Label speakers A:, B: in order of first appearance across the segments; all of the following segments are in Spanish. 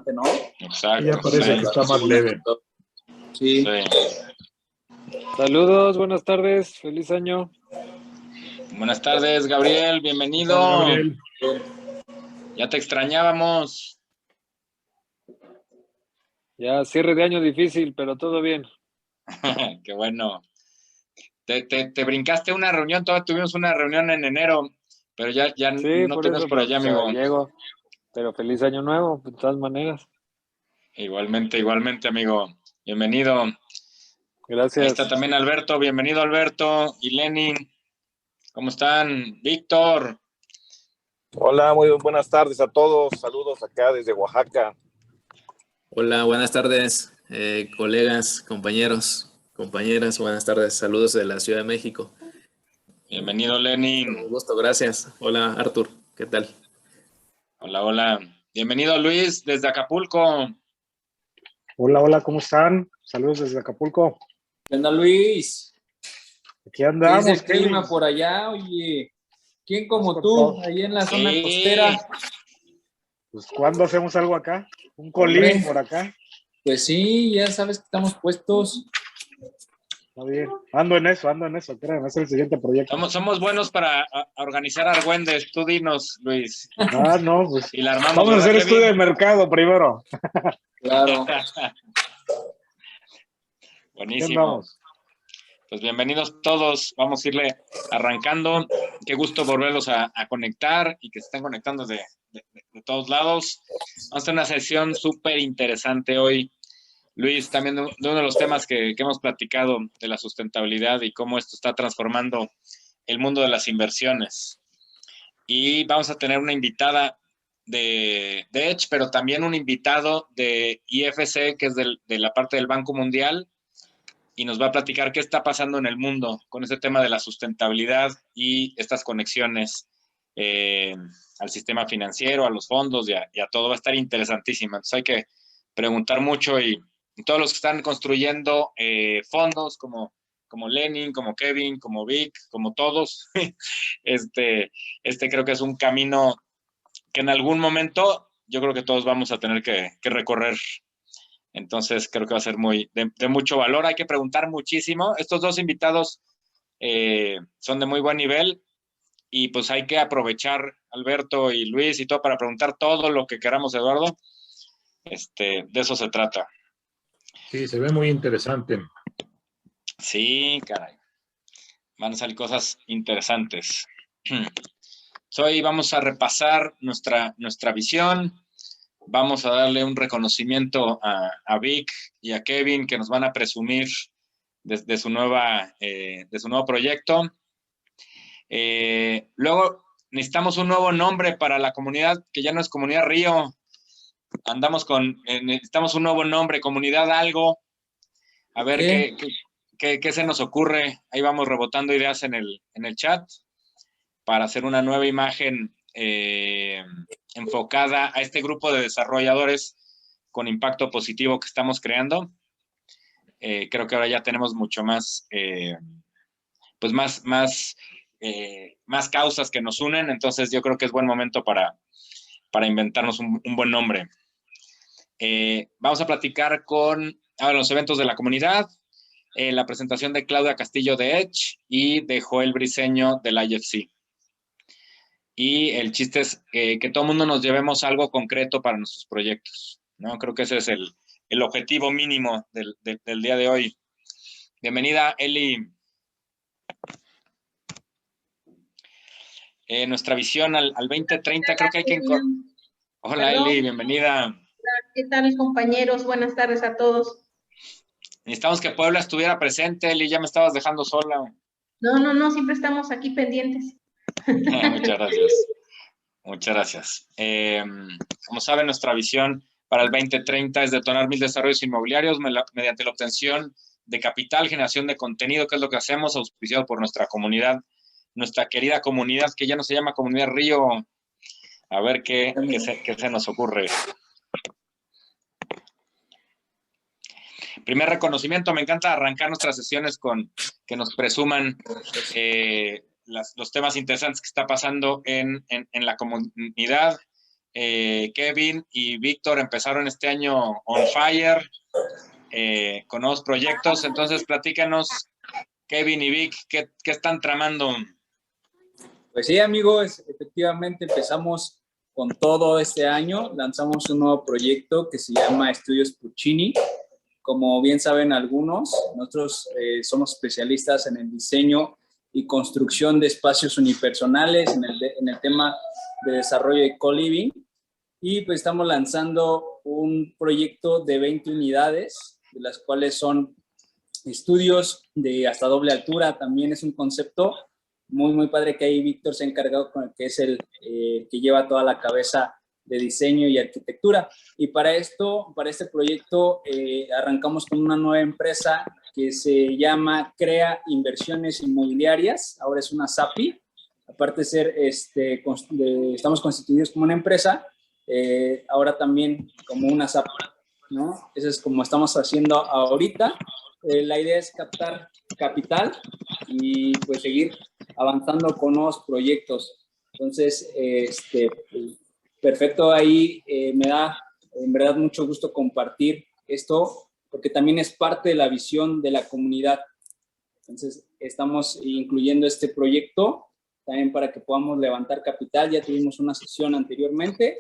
A: bastante, ¿no?
B: Exacto.
C: Ya parece que está más leve.
A: Sí.
D: Saludos, buenas tardes, feliz año.
B: Buenas tardes, Gabriel, bienvenido.
C: Hola, Gabriel.
B: Ya te extrañábamos.
D: Ya cierre de año difícil, pero todo bien.
B: Qué bueno. Te brincaste una reunión, todavía tuvimos una reunión en enero, pero ya
D: Sí,
B: no
D: por
B: te ves
D: eso,
B: por allá,
D: pues,
B: amigo.
D: llego. Pero feliz año nuevo, de todas maneras.
B: Igualmente, amigo. Bienvenido.
D: Gracias.
B: Ahí está también Alberto, bienvenido Alberto y Lenin. ¿Cómo están? Víctor.
E: Hola, muy buenas tardes a todos. Saludos acá desde Oaxaca.
F: Hola, buenas tardes, colegas, compañeros, compañeras. Buenas tardes. Saludos de la Ciudad de México.
B: Bienvenido, Lenin.
F: Un gusto, gracias. Hola, Artur. ¿Qué tal?
B: Hola. Bienvenido, Luis, desde Acapulco.
G: Hola, ¿cómo están? Saludos desde Acapulco.
A: ¿Qué onda, Luis?
G: Aquí andamos.
A: ¿Qué es el
G: Kevin?
A: clima por allá? Oye, ¿quién como
G: Con
A: tú,
G: todo.
A: ahí en la
B: Sí.
A: zona costera?
G: Pues, ¿cuándo hacemos algo acá? Un colín
A: Hombre.
G: por acá.
A: Pues sí, ya sabes que estamos puestos.
G: Está bien. Ando en eso, créanme, es el siguiente proyecto.
B: Somos buenos para organizar argüendes. Tú dinos, Luis.
G: No, pues
B: Y la armamos,
G: vamos a
B: ¿verdad,
G: hacer
B: Kevin?
G: estudio de mercado primero.
A: Claro.
G: ¿Qué
B: Buenísimo.
G: andamos?
B: Pues bienvenidos todos. Vamos a irle arrancando. Qué gusto volverlos a conectar y que se estén conectando de todos lados. Vamos a tener una sesión súper interesante hoy. Luis, también de uno de los temas que hemos platicado de la sustentabilidad y cómo esto está transformando el mundo de las inversiones. Y vamos a tener una invitada de Edge, pero también un invitado de IFC, que es de la parte del Banco Mundial, y nos va a platicar qué está pasando en el mundo con ese tema de la sustentabilidad y estas conexiones al sistema financiero, a los fondos y a todo. Va a estar interesantísima. Entonces hay que preguntar mucho y todos los que están construyendo fondos como Lenin, como Kevin, como Vic, como todos, creo que es un camino que en algún momento yo creo que todos vamos a tener que recorrer. Entonces creo que va a ser de mucho valor. Hay que preguntar muchísimo. Estos dos invitados son de muy buen nivel y pues hay que aprovechar, Alberto y Luis y todo, para preguntar todo lo que queramos, Eduardo. De eso se trata.
C: Sí, se ve muy interesante.
B: Sí, caray. Van a salir cosas interesantes. Hoy vamos a repasar nuestra visión. Vamos a darle un reconocimiento a Vic y a Kevin, que nos van a presumir de su nuevo proyecto. Luego necesitamos un nuevo nombre para la comunidad, que ya no es Comunidad Río. Necesitamos un nuevo nombre, Comunidad Algo. A ver qué se nos ocurre. Ahí vamos rebotando ideas en el chat para hacer una nueva imagen enfocada a este grupo de desarrolladores con impacto positivo que estamos creando. Creo que ahora ya tenemos mucho más, más causas que nos unen, entonces yo creo que es buen momento para inventarnos un buen nombre. Vamos a platicar con los eventos de la comunidad, la presentación de Claudia Castillo de Edge y de Joel Briceño del IFC. Y el chiste es que todo el mundo nos llevemos algo concreto para nuestros proyectos, ¿no? Creo que ese es el objetivo mínimo del día de hoy. Bienvenida, Eli. Nuestra visión al 2030, creo que hay que... Hola, Eli, bienvenida.
H: ¿Qué tal, compañeros? Buenas tardes a todos.
B: Necesitamos que Puebla estuviera presente, Eli, ya me estabas dejando sola.
H: No, siempre estamos aquí pendientes.
B: Muchas gracias. Muchas gracias. Como saben, nuestra visión para el 2030 es detonar 1000 desarrollos inmobiliarios mediante la obtención de capital, generación de contenido, que es lo que hacemos, auspiciado por nuestra comunidad, nuestra querida comunidad, que ya no se llama Comunidad Río. A ver qué se nos ocurre. Primer reconocimiento, me encanta arrancar nuestras sesiones con que nos presuman los temas interesantes que está pasando en la comunidad. Kevin y Víctor empezaron este año on fire, con nuevos proyectos. Entonces, platícanos, Kevin y Vic, ¿qué están tramando?
A: Pues sí, amigos, efectivamente empezamos con todo este año. Lanzamos un nuevo proyecto que se llama Estudios Puccini. Como bien saben algunos, nosotros somos especialistas en el diseño y construcción de espacios unipersonales en el tema de desarrollo de co-living. Y pues estamos lanzando un proyecto de 20 unidades, de las cuales son estudios de hasta doble altura. También es un concepto muy, muy padre que ahí Víctor se ha encargado, con el que es el que lleva toda la cabeza de diseño y arquitectura. Y para este proyecto, arrancamos con una nueva empresa que se llama Crea Inversiones Inmobiliarias. Ahora es una SAPI. Aparte de ser, estamos constituidos como una empresa, ahora también como una SAPI, ¿no? Eso es como estamos haciendo ahorita. La idea es captar capital y pues seguir avanzando con nuevos proyectos. Entonces, perfecto, ahí me da en verdad mucho gusto compartir esto, porque también es parte de la visión de la comunidad. Entonces, estamos incluyendo este proyecto también para que podamos levantar capital. Ya tuvimos una sesión anteriormente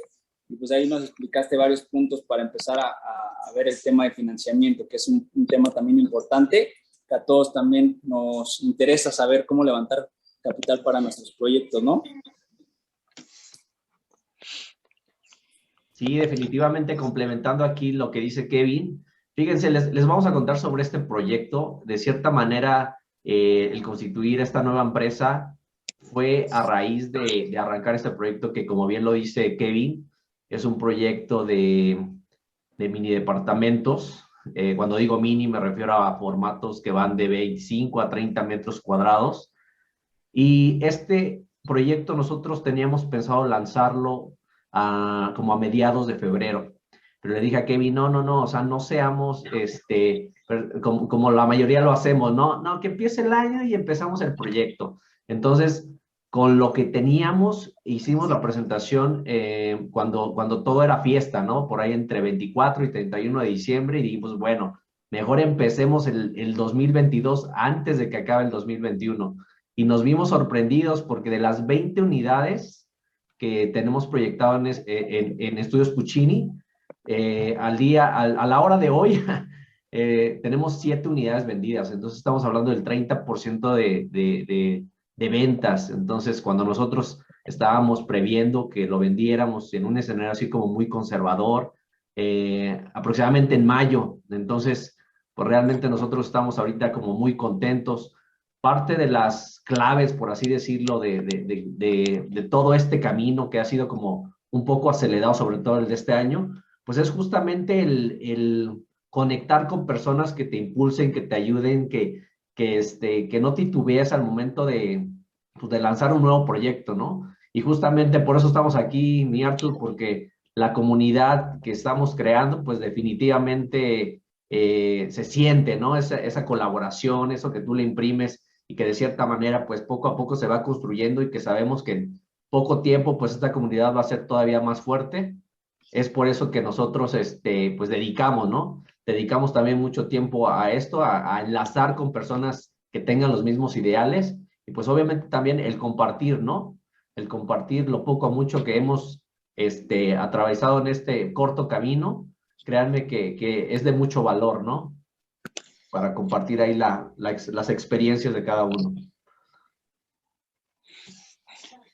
A: y pues ahí nos explicaste varios puntos para empezar a ver el tema de financiamiento, que es un tema también importante, que a todos también nos interesa saber cómo levantar capital para nuestros proyectos, ¿no?
I: Sí, definitivamente complementando aquí lo que dice Kevin. Fíjense, les vamos a contar sobre este proyecto. De cierta manera, el constituir esta nueva empresa fue a raíz de arrancar este proyecto que, como bien lo dice Kevin, es un proyecto de mini departamentos. Cuando digo mini me refiero a formatos que van de 25 a 30 metros cuadrados. Y este proyecto nosotros teníamos pensado lanzarlo como a mediados de febrero. Pero le dije a Kevin, no, o sea, no seamos como la mayoría lo hacemos, no, que empiece el año y empezamos el proyecto. Entonces, con lo que teníamos, hicimos la presentación cuando todo era fiesta, ¿no? Por ahí entre 24 y 31 de diciembre y dijimos, bueno, mejor empecemos el 2022 antes de que acabe el 2021. Y nos vimos sorprendidos porque de las 20 unidades que tenemos proyectado en Estudios Puccini, a la hora de hoy, tenemos 7 unidades vendidas. Entonces estamos hablando del 30% de ventas. Entonces, cuando nosotros estábamos previendo que lo vendiéramos en un escenario así como muy conservador, aproximadamente en mayo. Entonces, pues realmente nosotros estamos ahorita como muy contentos. Parte de las claves, por así decirlo, de todo este camino que ha sido como un poco acelerado, sobre todo el de este año, pues es justamente el conectar con personas que te impulsen, que te ayuden, que no titubees al momento de lanzar un nuevo proyecto, ¿no? Y justamente por eso estamos aquí, mi Arthur, porque la comunidad que estamos creando, pues definitivamente se siente, ¿no? Esa colaboración, eso que tú le imprimes y que de cierta manera, pues poco a poco se va construyendo y que sabemos que en poco tiempo, pues esta comunidad va a ser todavía más fuerte. Es por eso que nosotros, pues dedicamos, ¿no? Dedicamos también mucho tiempo a esto, a enlazar con personas que tengan los mismos ideales y pues obviamente también el compartir, ¿no? El compartir lo poco a mucho que hemos atravesado en este corto camino. Créanme que es de mucho valor, ¿no? Para compartir ahí las experiencias de cada uno.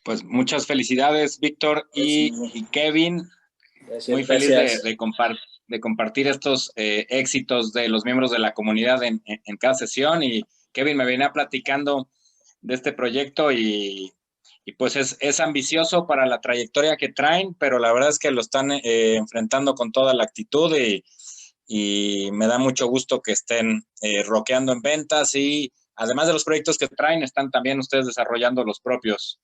B: Pues muchas felicidades, Víctor y Kevin.
A: Gracias,
B: muy feliz de compartir estos éxitos de los miembros de la comunidad en cada sesión. Y Kevin me venía platicando de este proyecto y pues es ambicioso para la trayectoria que traen, pero la verdad es que lo están enfrentando con toda la actitud y me da mucho gusto que estén rockeando en ventas y además de los proyectos que traen, están también ustedes desarrollando los propios,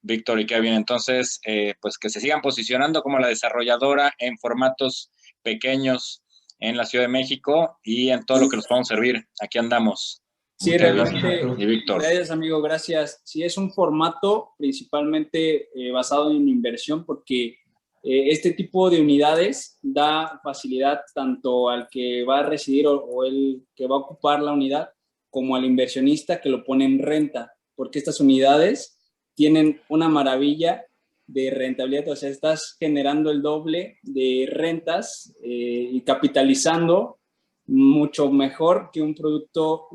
B: Víctor y Kevin. Entonces, pues que se sigan posicionando como la desarrolladora en formatos pequeños en la Ciudad de México y en todo lo que los podamos servir. Aquí andamos.
A: Sí, realmente, gracias amigo, gracias. Sí, es un formato principalmente basado en inversión porque Este tipo de unidades da facilidad tanto al que va a residir o el que va a ocupar la unidad, como al inversionista que lo pone en renta, porque estas unidades tienen una maravilla de rentabilidad, o sea, estás generando el doble de rentas y capitalizando mucho mejor que un producto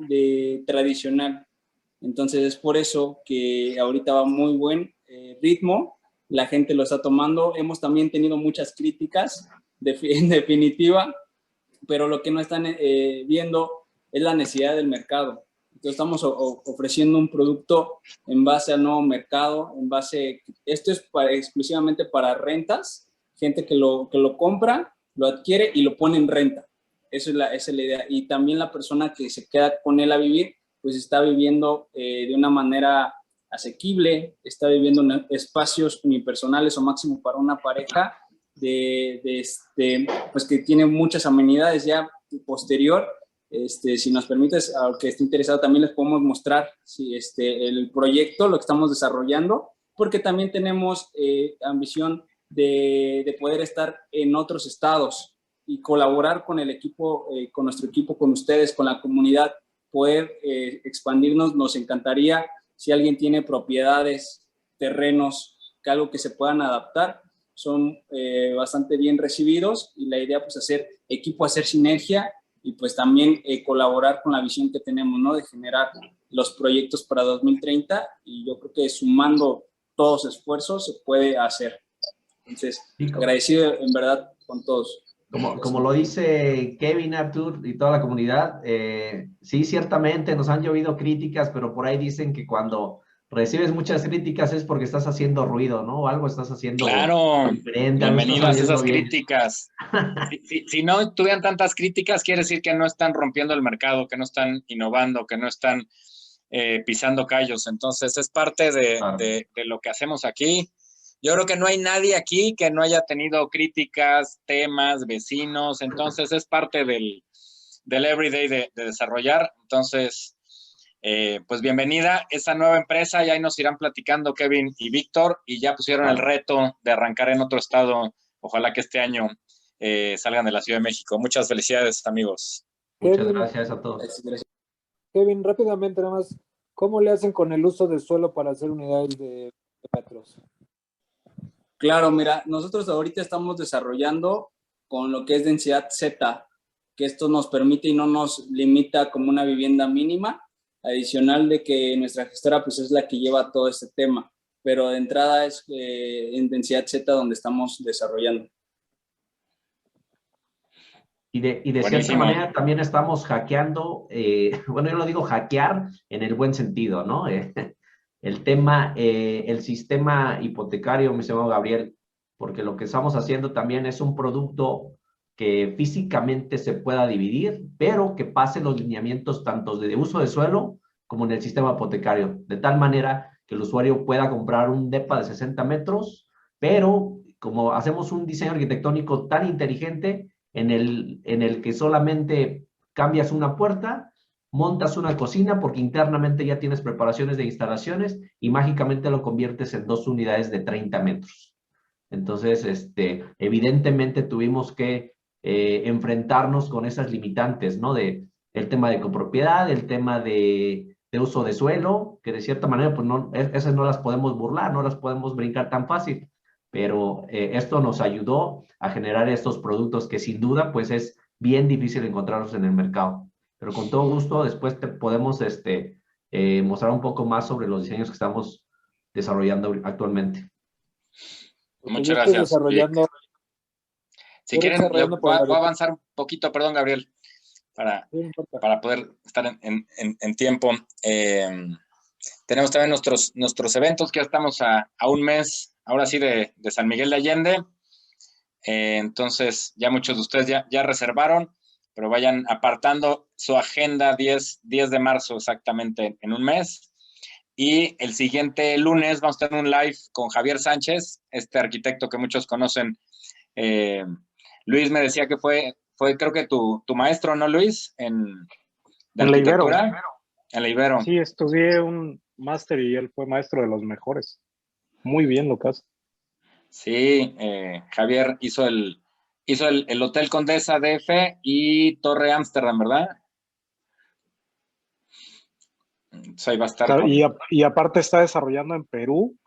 A: tradicional. Entonces es por eso que ahorita va muy buen ritmo, la gente lo está tomando. Hemos también tenido muchas críticas, en definitiva, pero lo que no están viendo es la necesidad del mercado. Entonces estamos ofreciendo un producto en base al nuevo mercado, esto es exclusivamente para rentas, gente que lo compra, lo adquiere y lo pone en renta. Esa es la idea. Y también la persona que se queda con él a vivir, pues está viviendo de una manera asequible, está viviendo en espacios unipersonales o máximo para una pareja, pues que tiene muchas amenidades ya posterior. Si nos permites, al que esté interesado, también les podemos mostrar el proyecto, lo que estamos desarrollando, porque también tenemos ambición de poder estar en otros estados y colaborar con el equipo, con nuestro equipo, con ustedes, con la comunidad, poder expandirnos. Nos encantaría, si alguien tiene propiedades, terrenos, que algo que se puedan adaptar, son bastante bien recibidos, y la idea pues hacer equipo, hacer sinergia y pues también colaborar con la visión que tenemos, ¿no? De generar los proyectos para 2030, y yo creo que sumando todos esfuerzos se puede hacer. Entonces, agradecido en verdad con todos.
I: Como lo dice Kevin, Artur y toda la comunidad, sí, ciertamente nos han llovido críticas, pero por ahí dicen que cuando recibes muchas críticas es porque estás haciendo ruido, ¿no? O algo estás haciendo diferente.
B: Bienvenidas esas críticas. Si no tuvieran tantas críticas, quiere decir que no están rompiendo el mercado, que no están innovando, que no están pisando callos. Entonces, es parte de lo que hacemos aquí. Yo creo que no hay nadie aquí que no haya tenido críticas, temas, vecinos. Entonces, es parte del everyday de desarrollar. Entonces, pues bienvenida esa nueva empresa. Y ahí nos irán platicando Kevin y Víctor. Y ya pusieron el reto de arrancar en otro estado. Ojalá que este año salgan de la Ciudad de México. Muchas felicidades, amigos.
I: Muchas gracias a todos.
D: Kevin, rápidamente nada más, ¿cómo le hacen con el uso de suelo para hacer unidades de metros?
A: Claro, mira, nosotros ahorita estamos desarrollando con lo que es densidad Z, que esto nos permite y no nos limita como una vivienda mínima, adicional de que nuestra gestora pues es la que lleva todo este tema, pero de entrada es en densidad Z donde estamos desarrollando.
I: Y de cierta manera también estamos hackeando, bueno, yo lo digo hackear en el buen sentido, ¿no? El tema, el sistema hipotecario, mi estimado Gabriel, porque lo que estamos haciendo también es un producto que físicamente se pueda dividir, pero que pase los lineamientos tanto de uso de suelo como en el sistema hipotecario, de tal manera que el usuario pueda comprar un depa de 60 metros, pero como hacemos un diseño arquitectónico tan inteligente en el que solamente cambias una puerta, montas una cocina porque internamente ya tienes preparaciones de instalaciones y mágicamente lo conviertes en 2 unidades de 30 metros. Entonces, evidentemente tuvimos que enfrentarnos con esas limitantes, ¿no? El tema de copropiedad, el tema de uso de suelo, que de cierta manera, pues esas no las podemos burlar, no las podemos brincar tan fácil, pero esto nos ayudó a generar estos productos que sin duda, pues es bien difícil encontrarlos en el mercado. Pero con todo gusto, después te podemos mostrar un poco más sobre los diseños que estamos desarrollando actualmente.
B: Muchas gracias. Si quieren, voy a avanzar un poquito, perdón, Gabriel, para poder estar en tiempo. Tenemos también nuestros eventos, que ya estamos a un mes, ahora sí, de San Miguel de Allende. Entonces, ya muchos de ustedes ya reservaron, pero vayan apartando su agenda 10 de marzo exactamente en un mes. Y el siguiente lunes vamos a tener un live con Javier Sánchez, este arquitecto que muchos conocen. Luis me decía que fue creo que tu maestro, ¿no, Luis? En
G: la Ibero.
B: En la Ibero.
G: Sí, estudié un máster y él fue maestro de los mejores. Muy bien, Lucas.
B: Sí, Javier hizo el Hotel Condesa DF y Torre Ámsterdam, ¿verdad? Entonces ahí va a estar con...
G: Y aparte está desarrollando en Perú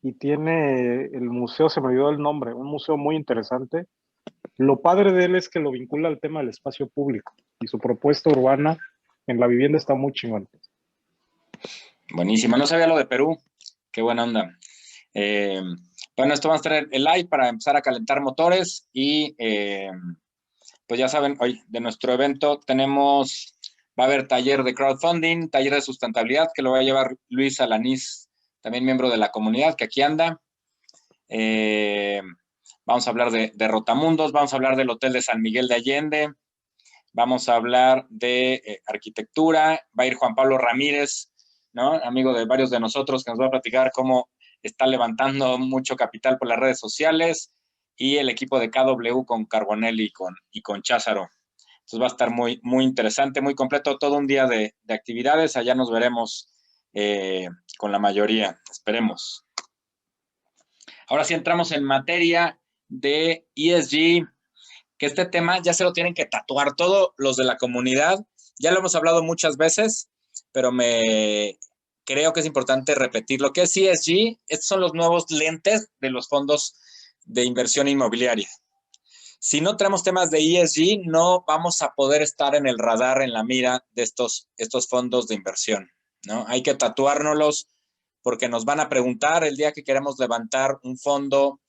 G: y tiene el museo, se me olvidó el nombre, un museo muy interesante. Lo padre de él es que lo vincula al tema del espacio público y su propuesta urbana en la vivienda está muy chingón.
B: Buenísimo, no sabía lo de Perú. Qué buena onda. Bueno, esto va a estar el live para empezar a calentar motores y pues ya saben, hoy de nuestro evento va a haber taller de crowdfunding, taller de sustentabilidad que lo va a llevar Luis Alanís, también miembro de la comunidad que aquí anda. Vamos a hablar de Rotamundos, vamos a hablar del Hotel de San Miguel de Allende, vamos a hablar de arquitectura, va a ir Juan Pablo Ramírez, ¿no? Amigo de varios de nosotros, que nos va a platicar cómo está levantando mucho capital por las redes sociales, y el equipo de KW con Carbonell y con Cházaro. Entonces va a estar muy, muy interesante, muy completo, todo un día de actividades. Allá nos veremos con la mayoría, esperemos. Ahora sí entramos en materia de ESG, que este tema ya se lo tienen que tatuar todos los de la comunidad. Ya lo hemos hablado muchas veces, pero creo que es importante repetir lo que es ESG. Estos son los nuevos lentes de los fondos de inversión inmobiliaria. Si no tenemos temas de ESG, no vamos a poder estar en el radar, en la mira de estos fondos de inversión, ¿no? Hay que tatuárnoslos porque nos van a preguntar el día que queremos levantar un fondo,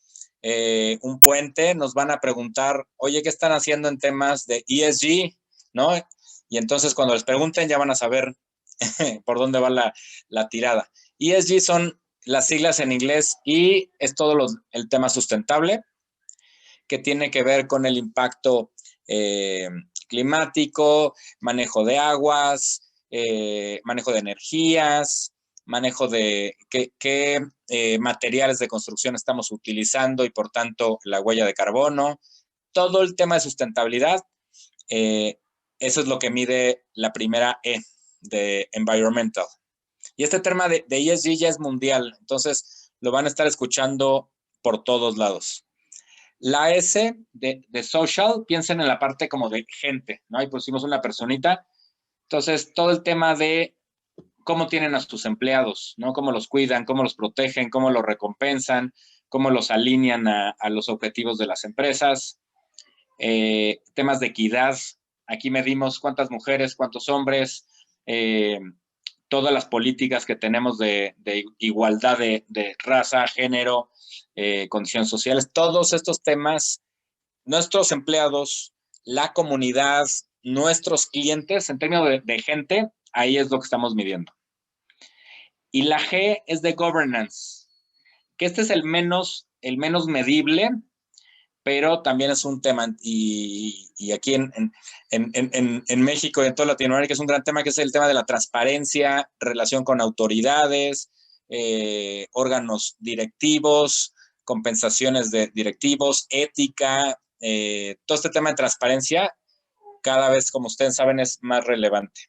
B: un puente, nos van a preguntar, oye, ¿qué están haciendo en temas de ESG? ¿No? Y entonces cuando les pregunten ya van a saber por dónde va la tirada. ESG son las siglas en inglés y es todo el tema sustentable, que tiene que ver con el impacto climático, manejo de aguas, manejo de energías, manejo de qué materiales de construcción estamos utilizando y por tanto la huella de carbono. Todo el tema de sustentabilidad, eso es lo que mide la primera E de Environmental. Y este tema de ESG ya es mundial, entonces lo van a estar escuchando por todos lados. La S de social, piensen en la parte como de gente, ¿no? Ahí pusimos una personita. Entonces, todo el tema de cómo tienen a sus empleados, ¿no? Cómo los cuidan, cómo los protegen, cómo los recompensan, cómo los alinean a los objetivos de las empresas. Temas de equidad. Aquí medimos cuántas mujeres, cuántos hombres, todas las políticas que tenemos de igualdad de raza, género, condiciones sociales, todos estos temas, nuestros empleados, la comunidad, nuestros clientes, en términos de gente, ahí es lo que estamos midiendo. Y la G es de governance, que este es el menos medible, pero también es un tema, y aquí en México y en toda Latinoamérica es un gran tema, que es el tema de la transparencia, relación con autoridades, órganos directivos, compensaciones de directivos, ética, todo este tema de transparencia cada vez, como ustedes saben, es más relevante.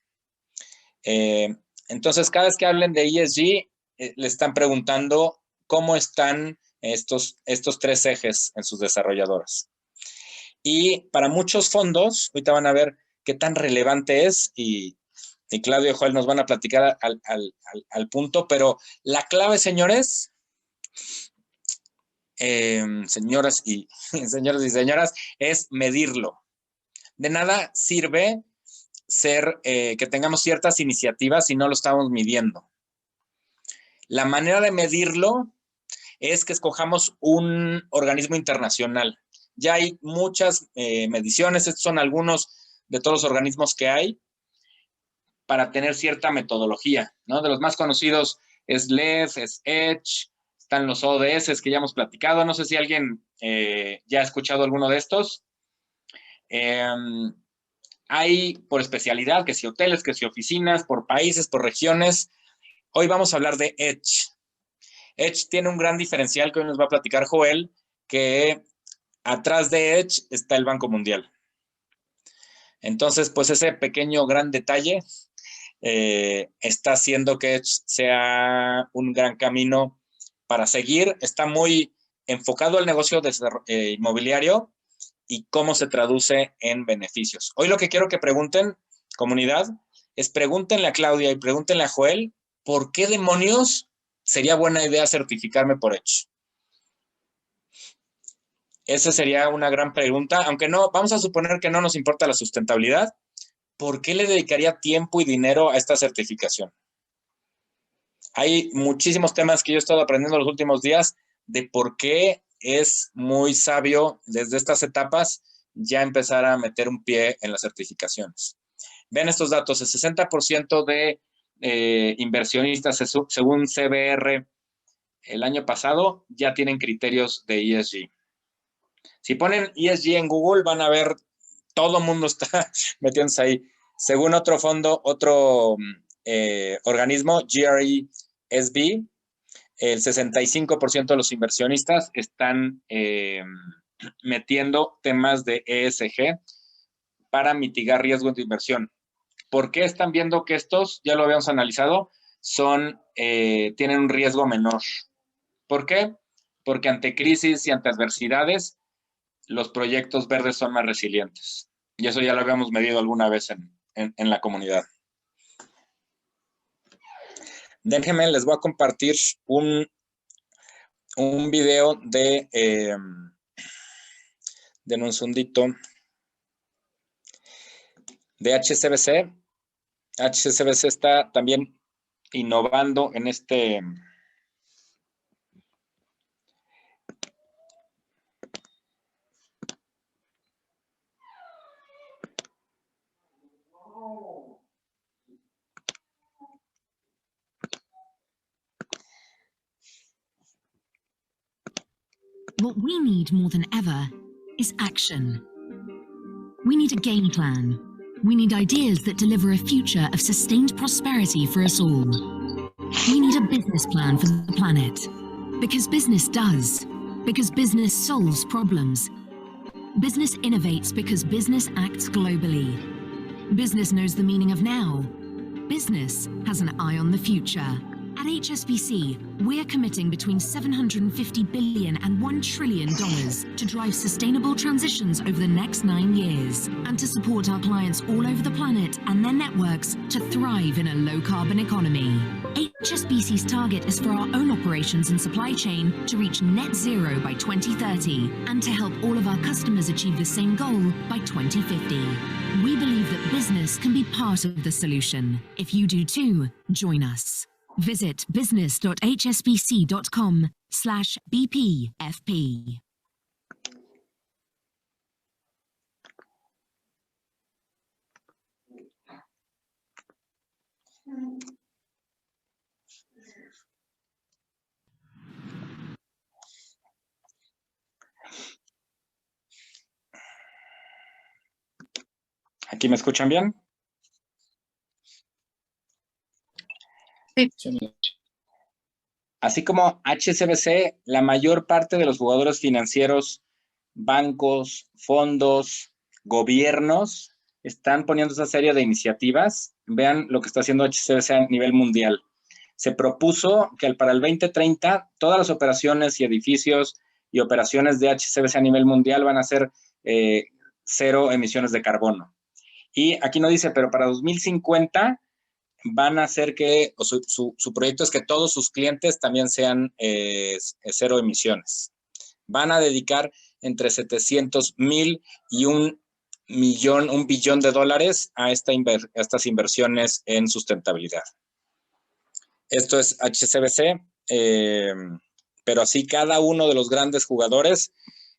B: Entonces, cada vez que hablen de ESG, le están preguntando cómo están estos tres ejes en sus desarrolladoras. Y para muchos fondos, ahorita van a ver qué tan relevante es, y Claudio y Joel nos van a platicar al punto, pero la clave, señores, señoras y señoras, es medirlo. De nada sirve que tengamos ciertas iniciativas si no lo estamos midiendo. La manera de medirlo es que escojamos un organismo internacional. Ya hay muchas mediciones, estos son algunos de todos los organismos que hay para tener cierta metodología, ¿no? De los más conocidos es LEF, es EDGE, están los ODS que ya hemos platicado. No sé si alguien ya ha escuchado alguno de estos. Hay por especialidad, que si hoteles, que si oficinas, por países, por regiones. Hoy vamos a hablar de EDGE. EDGE tiene un gran diferencial que hoy nos va a platicar Joel, que atrás de EDGE está el Banco Mundial. Entonces, pues ese pequeño gran detalle está haciendo que EDGE sea un gran camino para seguir. Está muy enfocado al negocio inmobiliario y cómo se traduce en beneficios. Hoy lo que quiero que pregunten, comunidad, es pregúntenle a Claudia y pregúntenle a Joel, ¿por qué demonios sería buena idea certificarme por Edge? Esa sería una gran pregunta, aunque no, vamos a suponer que no nos importa la sustentabilidad. ¿Por qué le dedicaría tiempo y dinero a esta certificación? Hay muchísimos temas que yo he estado aprendiendo los últimos días de por qué es muy sabio desde estas etapas ya empezar a meter un pie en las certificaciones. Vean estos datos, el 60% de inversionistas según CBR el año pasado ya tienen criterios de ESG. Si ponen ESG en Google van a ver, todo el mundo está metiéndose ahí. Según otro fondo, otro organismo, GRESB, el 65% de los inversionistas están metiendo temas de ESG para mitigar riesgos de inversión. ¿Por qué están viendo que estos, ya lo habíamos analizado, tienen un riesgo menor? ¿Por qué? Porque ante crisis y ante adversidades, los proyectos verdes son más resilientes. Y eso ya lo habíamos medido alguna vez en la comunidad. Déjenme, les voy a compartir un video de un segundito, de HSBC. HSBC está también innovando en este...
J: What we need more than ever is action. We need a game plan. We need ideas that deliver a future of sustained prosperity for us all. We need a business plan for the planet. Because business does. Because business solves problems. Business innovates because business acts globally. Business knows the meaning of now. Business has an eye on the future. At HSBC, we're committing between $750 billion and $1 trillion to drive sustainable transitions over the next 9 years and to support our clients all over the planet and their networks to thrive in a low-carbon economy. HSBC's target is for our own operations and supply chain to reach net zero by 2030 and to help all of our customers achieve the same goal by 2050. We believe that business can be part of the solution. If you do too, join us. Visit business.hsbc.com/BPFP.
B: ¿Aquí me escuchan bien? Así como HSBC, la mayor parte de los jugadores financieros, bancos, fondos, gobiernos, están poniendo esa serie de iniciativas. Vean lo que está haciendo HSBC a nivel mundial. Se propuso que para el 2030 todas las operaciones y edificios y operaciones de HSBC a nivel mundial van a ser cero emisiones de carbono. Y aquí no dice, pero para 2050 van a hacer que, su proyecto es que todos sus clientes también sean cero emisiones. Van a dedicar entre 700,000 y un billón de dólares a estas inversiones en sustentabilidad. Esto es HSBC, pero así cada uno de los grandes jugadores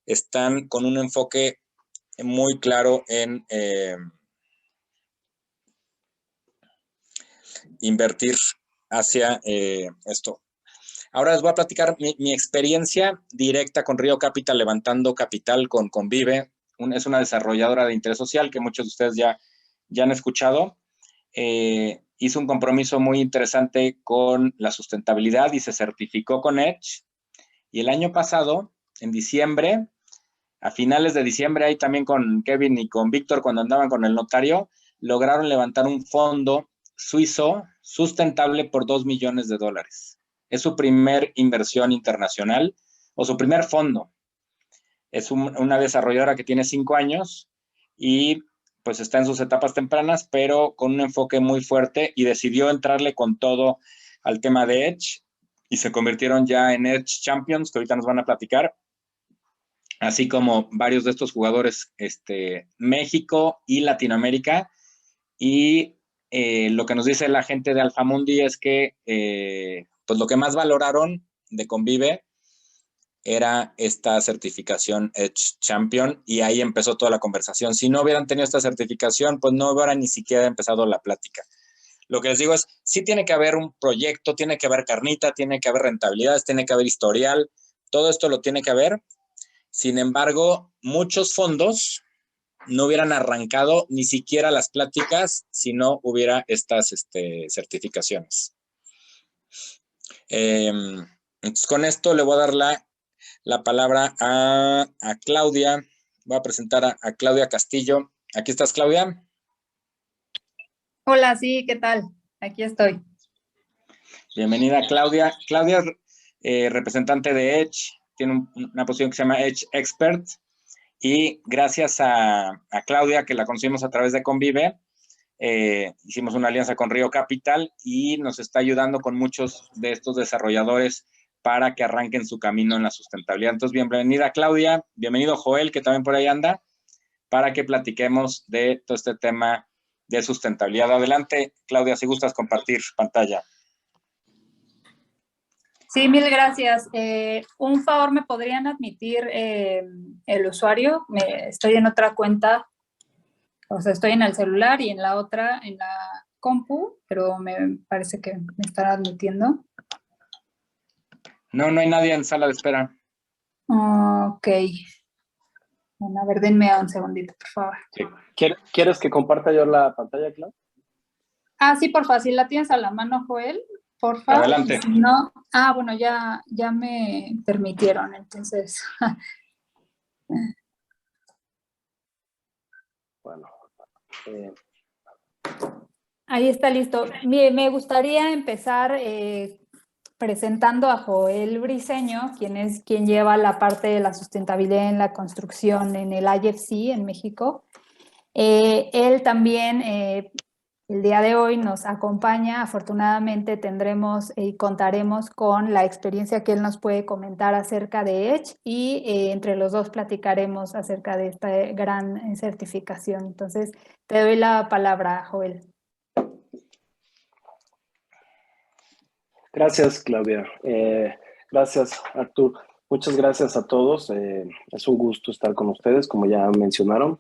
B: están con un enfoque muy claro en invertir hacia esto. Ahora les voy a platicar mi experiencia directa con Río Capital, levantando capital con Vive. Es una desarrolladora de interés social que muchos de ustedes ya han escuchado. Hizo un compromiso muy interesante con la sustentabilidad y se certificó con Edge. Y el año pasado, en diciembre, a finales de diciembre, ahí también con Kevin y con Víctor, cuando andaban con el notario, lograron levantar un fondo suizo sustentable por $2 millones. Es su primer inversión internacional o su primer fondo. Es una desarrolladora que tiene 5 años y pues está en sus etapas tempranas, pero con un enfoque muy fuerte y decidió entrarle con todo al tema de Edge y se convirtieron ya en Edge Champions, que ahorita nos van a platicar, así como varios de estos jugadores, México y Latinoamérica. Y lo que nos dice la gente de Alfamundi es que pues lo que más valoraron de Convive era esta certificación Edge Champion, y ahí empezó toda la conversación. Si no hubieran tenido esta certificación, pues no hubiera ni siquiera empezado la plática. Lo que les digo es, sí tiene que haber un proyecto, tiene que haber carnita, tiene que haber rentabilidades, tiene que haber historial, todo esto lo tiene que haber. Sin embargo, muchos fondos no hubieran arrancado ni siquiera las pláticas si no hubiera estas certificaciones. Entonces, con esto le voy a dar la palabra a Claudia. Voy a presentar a Claudia Castillo. Aquí estás, Claudia.
K: Hola, sí, ¿qué tal? Aquí estoy.
B: Bienvenida, Claudia. Claudia es representante de Edge, tiene una posición que se llama Edge Expert, y gracias a Claudia, que la conocimos a través de Convive, hicimos una alianza con Río Capital y nos está ayudando con muchos de estos desarrolladores para que arranquen su camino en la sustentabilidad. Entonces, bienvenida, Claudia. Bienvenido, Joel, que también por ahí anda, para que platiquemos de todo este tema de sustentabilidad. Adelante, Claudia, si gustas compartir pantalla.
K: Sí, mil gracias. Un favor, ¿me podrían admitir el usuario? Estoy en otra cuenta, o sea, estoy en el celular y en la otra, en la compu, pero me parece que me están admitiendo.
B: No, no hay nadie en sala de espera.
K: Ok. Bueno, a ver, denme un segundito, por favor.
L: Sí. ¿Quieres que comparta yo la pantalla, Clau?
K: Ah, sí, por favor, si la tienes a la mano, Joel, por favor.
B: Adelante.
K: Si no, bueno, ya me permitieron, entonces.
L: Bueno.
K: Ahí está listo. Me gustaría empezar presentando a Joel Briceño, quien lleva la parte de la sustentabilidad en la construcción en el IFC en México. Él también el día de hoy nos acompaña. Afortunadamente tendremos y contaremos con la experiencia que él nos puede comentar acerca de Edge, y entre los dos platicaremos acerca de esta gran certificación. Entonces, te doy la palabra, Joel.
L: Gracias, Claudia. Gracias, Artur. Muchas gracias a todos. Es un gusto estar con ustedes, como ya mencionaron.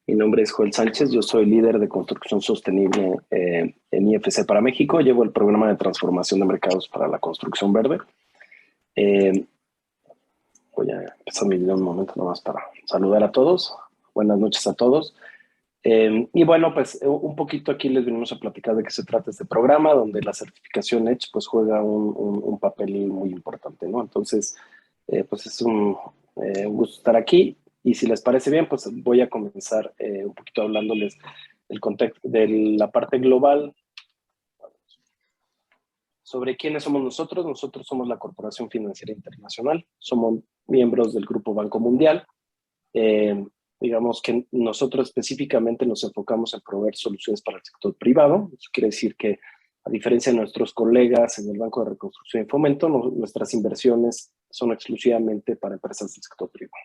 L: Mi nombre es Joel Sánchez, yo soy líder de construcción sostenible en IFC para México. Llevo el programa de transformación de mercados para la construcción verde. Voy a empezar mi video un momento nomás para saludar a todos. Buenas noches a todos. Y bueno, pues un poquito aquí les venimos a platicar de qué se trata este programa, donde la certificación Edge pues juega un papel muy importante, ¿no? Entonces, pues es un gusto estar aquí, y si les parece bien, pues voy a comenzar un poquito hablándoles del contexto, de la parte global, sobre quiénes somos nosotros. Nosotros somos la Corporación Financiera Internacional, somos miembros del Grupo Banco Mundial. Digamos que nosotros específicamente nos enfocamos en proveer soluciones para el sector privado. Eso quiere decir que, a diferencia de nuestros colegas en el Banco de Reconstrucción y Fomento, nuestras inversiones son exclusivamente para empresas del sector privado.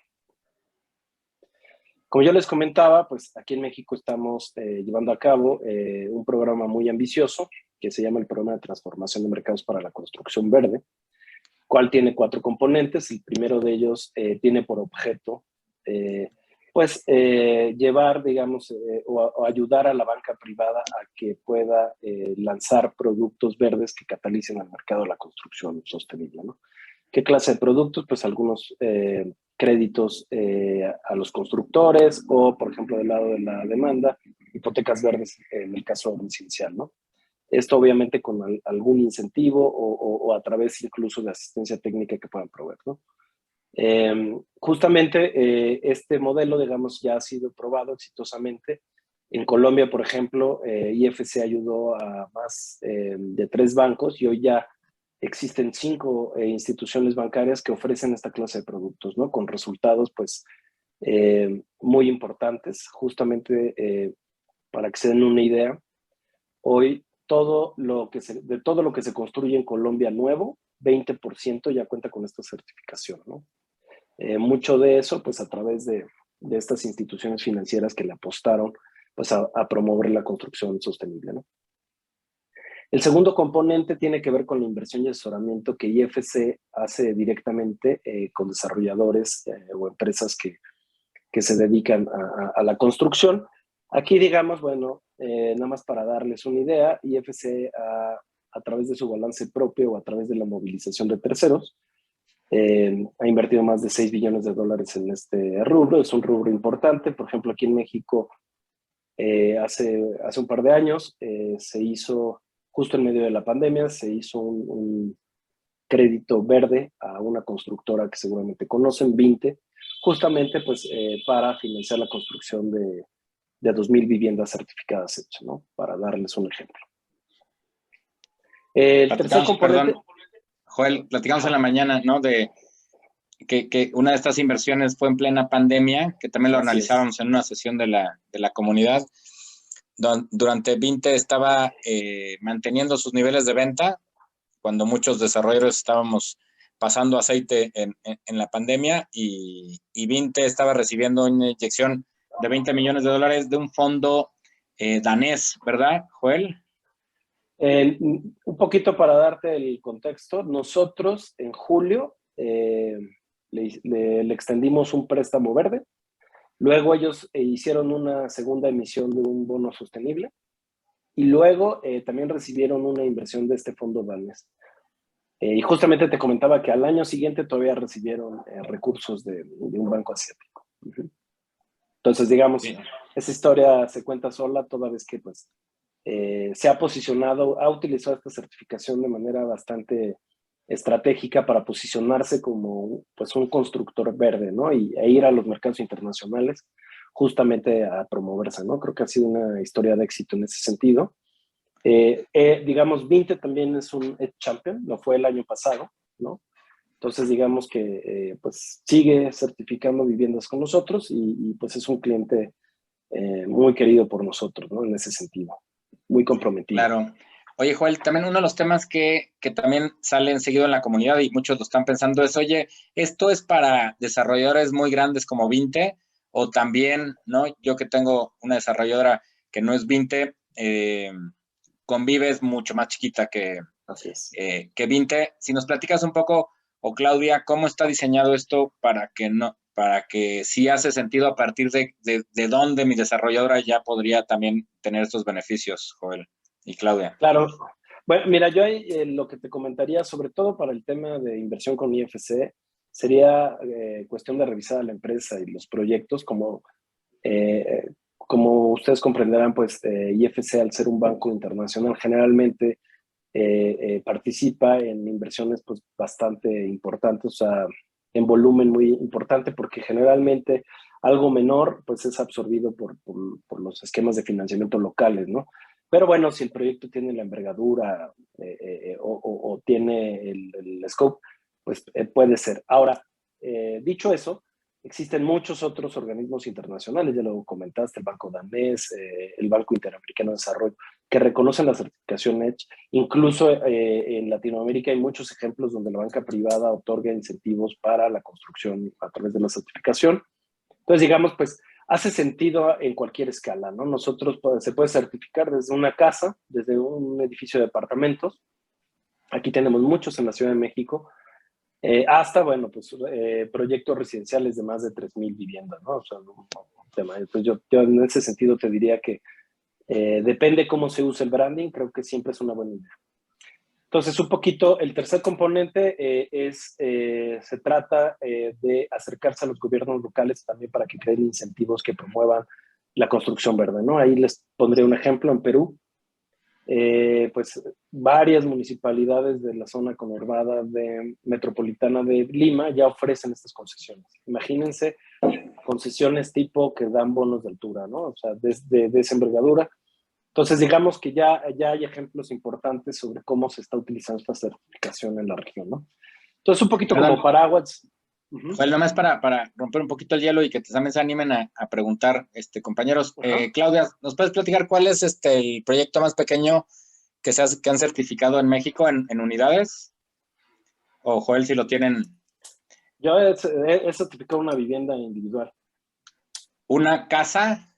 L: Como yo les comentaba, pues aquí en México estamos llevando a cabo un programa muy ambicioso que se llama el Programa de Transformación de Mercados para la Construcción Verde, cual tiene 4 componentes. El primero de ellos tiene por objeto llevar, digamos, o ayudar a la banca privada a que pueda lanzar productos verdes que catalicen al mercado de la construcción sostenible, ¿no? ¿Qué clase de productos? Pues algunos créditos a los constructores, o, por ejemplo, del lado de la demanda, hipotecas verdes en el caso residencial, ¿no? Esto obviamente con algún incentivo o a través incluso de asistencia técnica que puedan proveer, ¿no? Justamente este modelo, digamos, ya ha sido probado exitosamente. En Colombia, por ejemplo, IFC ayudó a más de 3 bancos, y hoy ya existen 5 instituciones bancarias que ofrecen esta clase de productos, ¿no? Con resultados, pues, muy importantes. Justamente, para que se den una idea, hoy de todo lo que se construye en Colombia nuevo, 20% ya cuenta con esta certificación, ¿no? Mucho de eso, pues, a través de estas instituciones financieras que le apostaron, pues, a promover la construcción sostenible, ¿no? El segundo componente tiene que ver con la inversión y asesoramiento que IFC hace directamente con desarrolladores o empresas que se dedican a la construcción. Aquí, digamos, bueno, nada más para darles una idea, IFC a través de su balance propio o a través de la movilización de terceros, ha invertido más de $6 billones en este rubro. Es un rubro importante. Por ejemplo, aquí en México, hace un par de años, se hizo, justo en medio de la pandemia, se hizo un crédito verde a una constructora que seguramente conocen, Vinte, justamente pues para financiar la construcción de 2,000 viviendas certificadas hechas, ¿no? Para darles un ejemplo. El tercer componente...
B: Perdón, Joel, platicamos en la mañana, ¿no? De que una de estas inversiones fue en plena pandemia, que también lo analizábamos en una sesión de la comunidad. Durante Vinte estaba manteniendo sus niveles de venta, cuando muchos desarrolladores estábamos pasando aceite en la pandemia, y Vinte estaba recibiendo una inyección de $20 millones de un fondo danés, ¿verdad, Joel?
L: Un poquito para darte el contexto, nosotros en julio le extendimos un préstamo verde. Luego ellos hicieron una segunda emisión de un bono sostenible y luego también recibieron una inversión de este fondo danés. Y justamente te comentaba que al año siguiente todavía recibieron recursos de un banco asiático. Entonces, digamos, esa historia se cuenta sola toda vez que pues, se ha posicionado, ha utilizado esta certificación de manera bastante estratégica para posicionarse como pues, un constructor verde, ¿no? E ir a los mercados internacionales justamente a promoverse, ¿no? Creo que ha sido una historia de éxito en ese sentido. Digamos, Vinte también es un EDGE Champion, lo fue el año pasado, ¿no? Entonces, digamos que pues sigue certificando viviendas con nosotros y pues es un cliente muy querido por nosotros, ¿no? En ese sentido, muy comprometido.
B: Claro. Oye, Joel, también uno de los temas que también salen seguido en la comunidad y muchos lo están pensando es, oye, ¿esto es para desarrolladores muy grandes como Vinte? O también, ¿no? Yo que tengo una desarrolladora que no es Vinte, Convive es mucho más chiquita que Vinte. Si nos platicas un poco, o Claudia, ¿cómo está diseñado esto para que sí hace sentido a partir de dónde mi desarrolladora ya podría también tener estos beneficios, Joel y Claudia?
L: Claro. Bueno, mira, yo lo que te comentaría, sobre todo para el tema de inversión con IFC, sería cuestión de revisar a la empresa y los proyectos. Como ustedes comprenderán, pues IFC, al ser un banco internacional, generalmente participa en inversiones pues, bastante importantes, o sea, en volumen muy importante, porque generalmente algo menor pues, es absorbido por los esquemas de financiamiento locales, ¿no? Pero bueno, si el proyecto tiene la envergadura o tiene el scope, pues puede ser. Ahora, dicho eso, existen muchos otros organismos internacionales, ya lo comentaste, el Banco Danés, el Banco Interamericano de Desarrollo, que reconocen la certificación EDGE. Incluso en Latinoamérica hay muchos ejemplos donde la banca privada otorga incentivos para la construcción a través de la certificación. Entonces, digamos, pues, hace sentido en cualquier escala, ¿no? Nosotros se puede certificar desde una casa, desde un edificio de departamentos. Aquí tenemos muchos en la Ciudad de México, hasta, bueno, pues proyectos residenciales de más de 3,000 viviendas, ¿no? O sea, un tema. Pues yo en ese sentido te diría que depende cómo se use el branding, creo que siempre es una buena idea. Entonces, un poquito, el tercer componente se trata de acercarse a los gobiernos locales también para que creen incentivos que promuevan la construcción verde, ¿no? Ahí les pondré un ejemplo. En Perú, pues varias municipalidades de la zona conurbada metropolitana de Lima ya ofrecen estas concesiones. Imagínense concesiones tipo que dan bonos de altura, ¿no? O sea, de esa envergadura. Entonces, digamos que ya hay ejemplos importantes sobre cómo se está utilizando esta certificación en la región, ¿no? Entonces, un poquito como paraguas.
B: Bueno, nomás para romper un poquito el hielo y que también se animen a preguntar, compañeros. Claudia, ¿nos puedes platicar cuál es el proyecto más pequeño que han certificado en México en unidades? O Joel, si lo tienen.
L: Yo he certificado una vivienda individual.
B: ¿Una casa?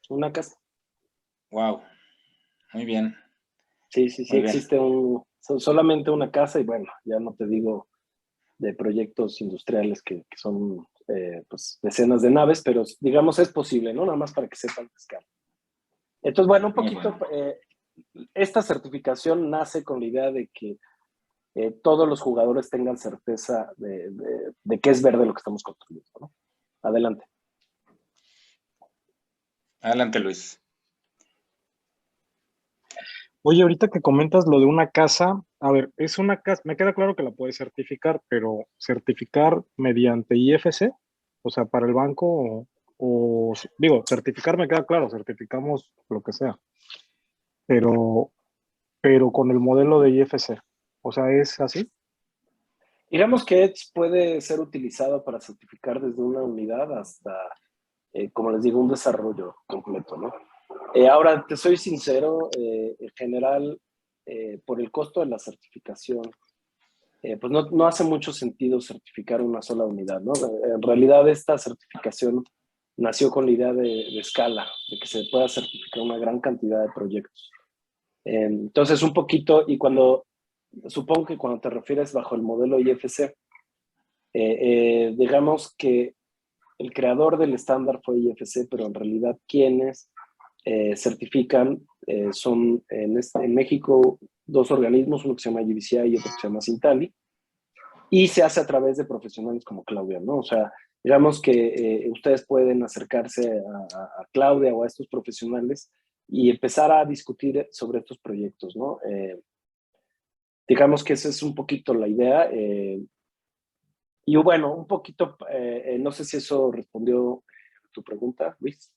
L: Una casa.
B: Wow, muy bien.
L: Sí,
B: Muy bien.
L: existe solamente una casa y bueno, ya no te digo de proyectos industriales que son pues decenas de naves, pero digamos es posible, ¿no? Nada más para que sepan la escala. Entonces, bueno, un poquito, esta certificación nace con la idea de que todos los jugadores tengan certeza de que es verde lo que estamos construyendo, ¿no? Adelante.
B: Adelante, Luis.
G: Oye, ahorita que comentas lo de una casa, a ver, es una casa, me queda claro que la puedes certificar, pero certificar mediante IFC, o sea, para el banco, digo, certificar me queda claro, certificamos lo que sea, pero con el modelo de IFC, o sea, ¿es así?
L: Digamos que Edge puede ser utilizado para certificar desde una unidad hasta, como les digo, un desarrollo completo, ¿no? Ahora, te soy sincero, en general, por el costo de la certificación, pues no hace mucho sentido certificar una sola unidad, ¿no? En realidad, esta certificación nació con la idea de escala, de que se pueda certificar una gran cantidad de proyectos. Entonces, un poquito, y supongo que cuando te refieres bajo el modelo IFC, digamos que el creador del estándar fue IFC, pero en realidad quienes certifican son en México dos organismos, uno que se llama GBCI y otro que se llama Sintali, y se hace a través de profesionales como Claudia, ¿no? O sea, digamos que ustedes pueden acercarse a Claudia o a estos profesionales y empezar a discutir sobre estos proyectos, ¿no? Digamos que esa es un poquito la idea. Y bueno, un poquito, no sé si eso respondió a tu pregunta, Luis.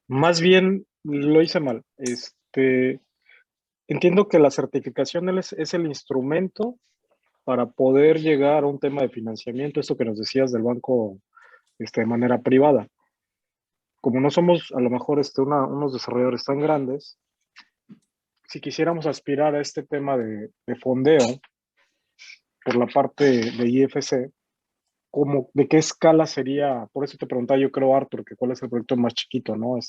G: Más bien lo hice mal. Entiendo que la certificación es el instrumento para poder llegar a un tema de financiamiento, esto que nos decías del banco de manera privada. Como no somos a lo mejor unos desarrolladores tan grandes, si quisiéramos aspirar a este tema de fondeo por la parte de IFC, ¿de qué escala sería? Por eso te preguntaba yo creo, Arthur, que cuál es el proyecto más chiquito, ¿no?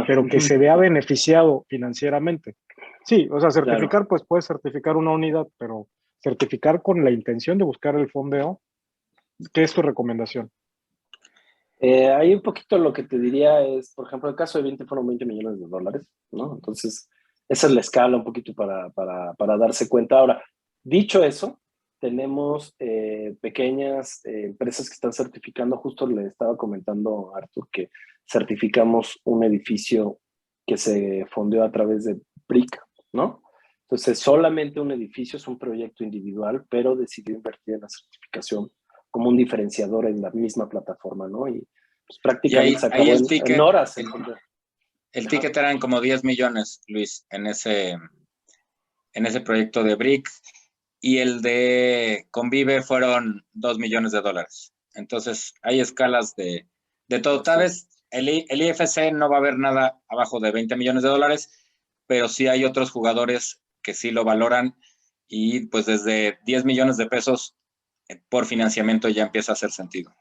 G: Pero que se vea beneficiado financieramente. Sí, o sea, certificar, claro. Pues puedes certificar una unidad, pero certificar con la intención de buscar el fondeo, ¿qué es tu recomendación?
L: Ahí un poquito lo que te diría es, por ejemplo, el caso de 20 fueron $20 millones, ¿no? Entonces, esa es la escala un poquito para darse cuenta. Ahora, dicho eso, tenemos pequeñas empresas que están certificando, justo le estaba comentando a Arthur que certificamos un edificio que se fondeó a través de BRIC, ¿no? Entonces, solamente un edificio es un proyecto individual, pero decidió invertir en la certificación como un diferenciador en la misma plataforma, ¿no? Y pues prácticamente se acabó en horas.
B: El ticket eran como 10 millones, Luis, en ese proyecto de BRIC, y el de Convive fueron $2 millones. Entonces, hay escalas de todo. Tal vez el IFC no va a haber nada abajo de $20 millones, pero sí hay otros jugadores que sí lo valoran, y pues desde 10 millones de pesos por financiamiento ya empieza a hacer sentido.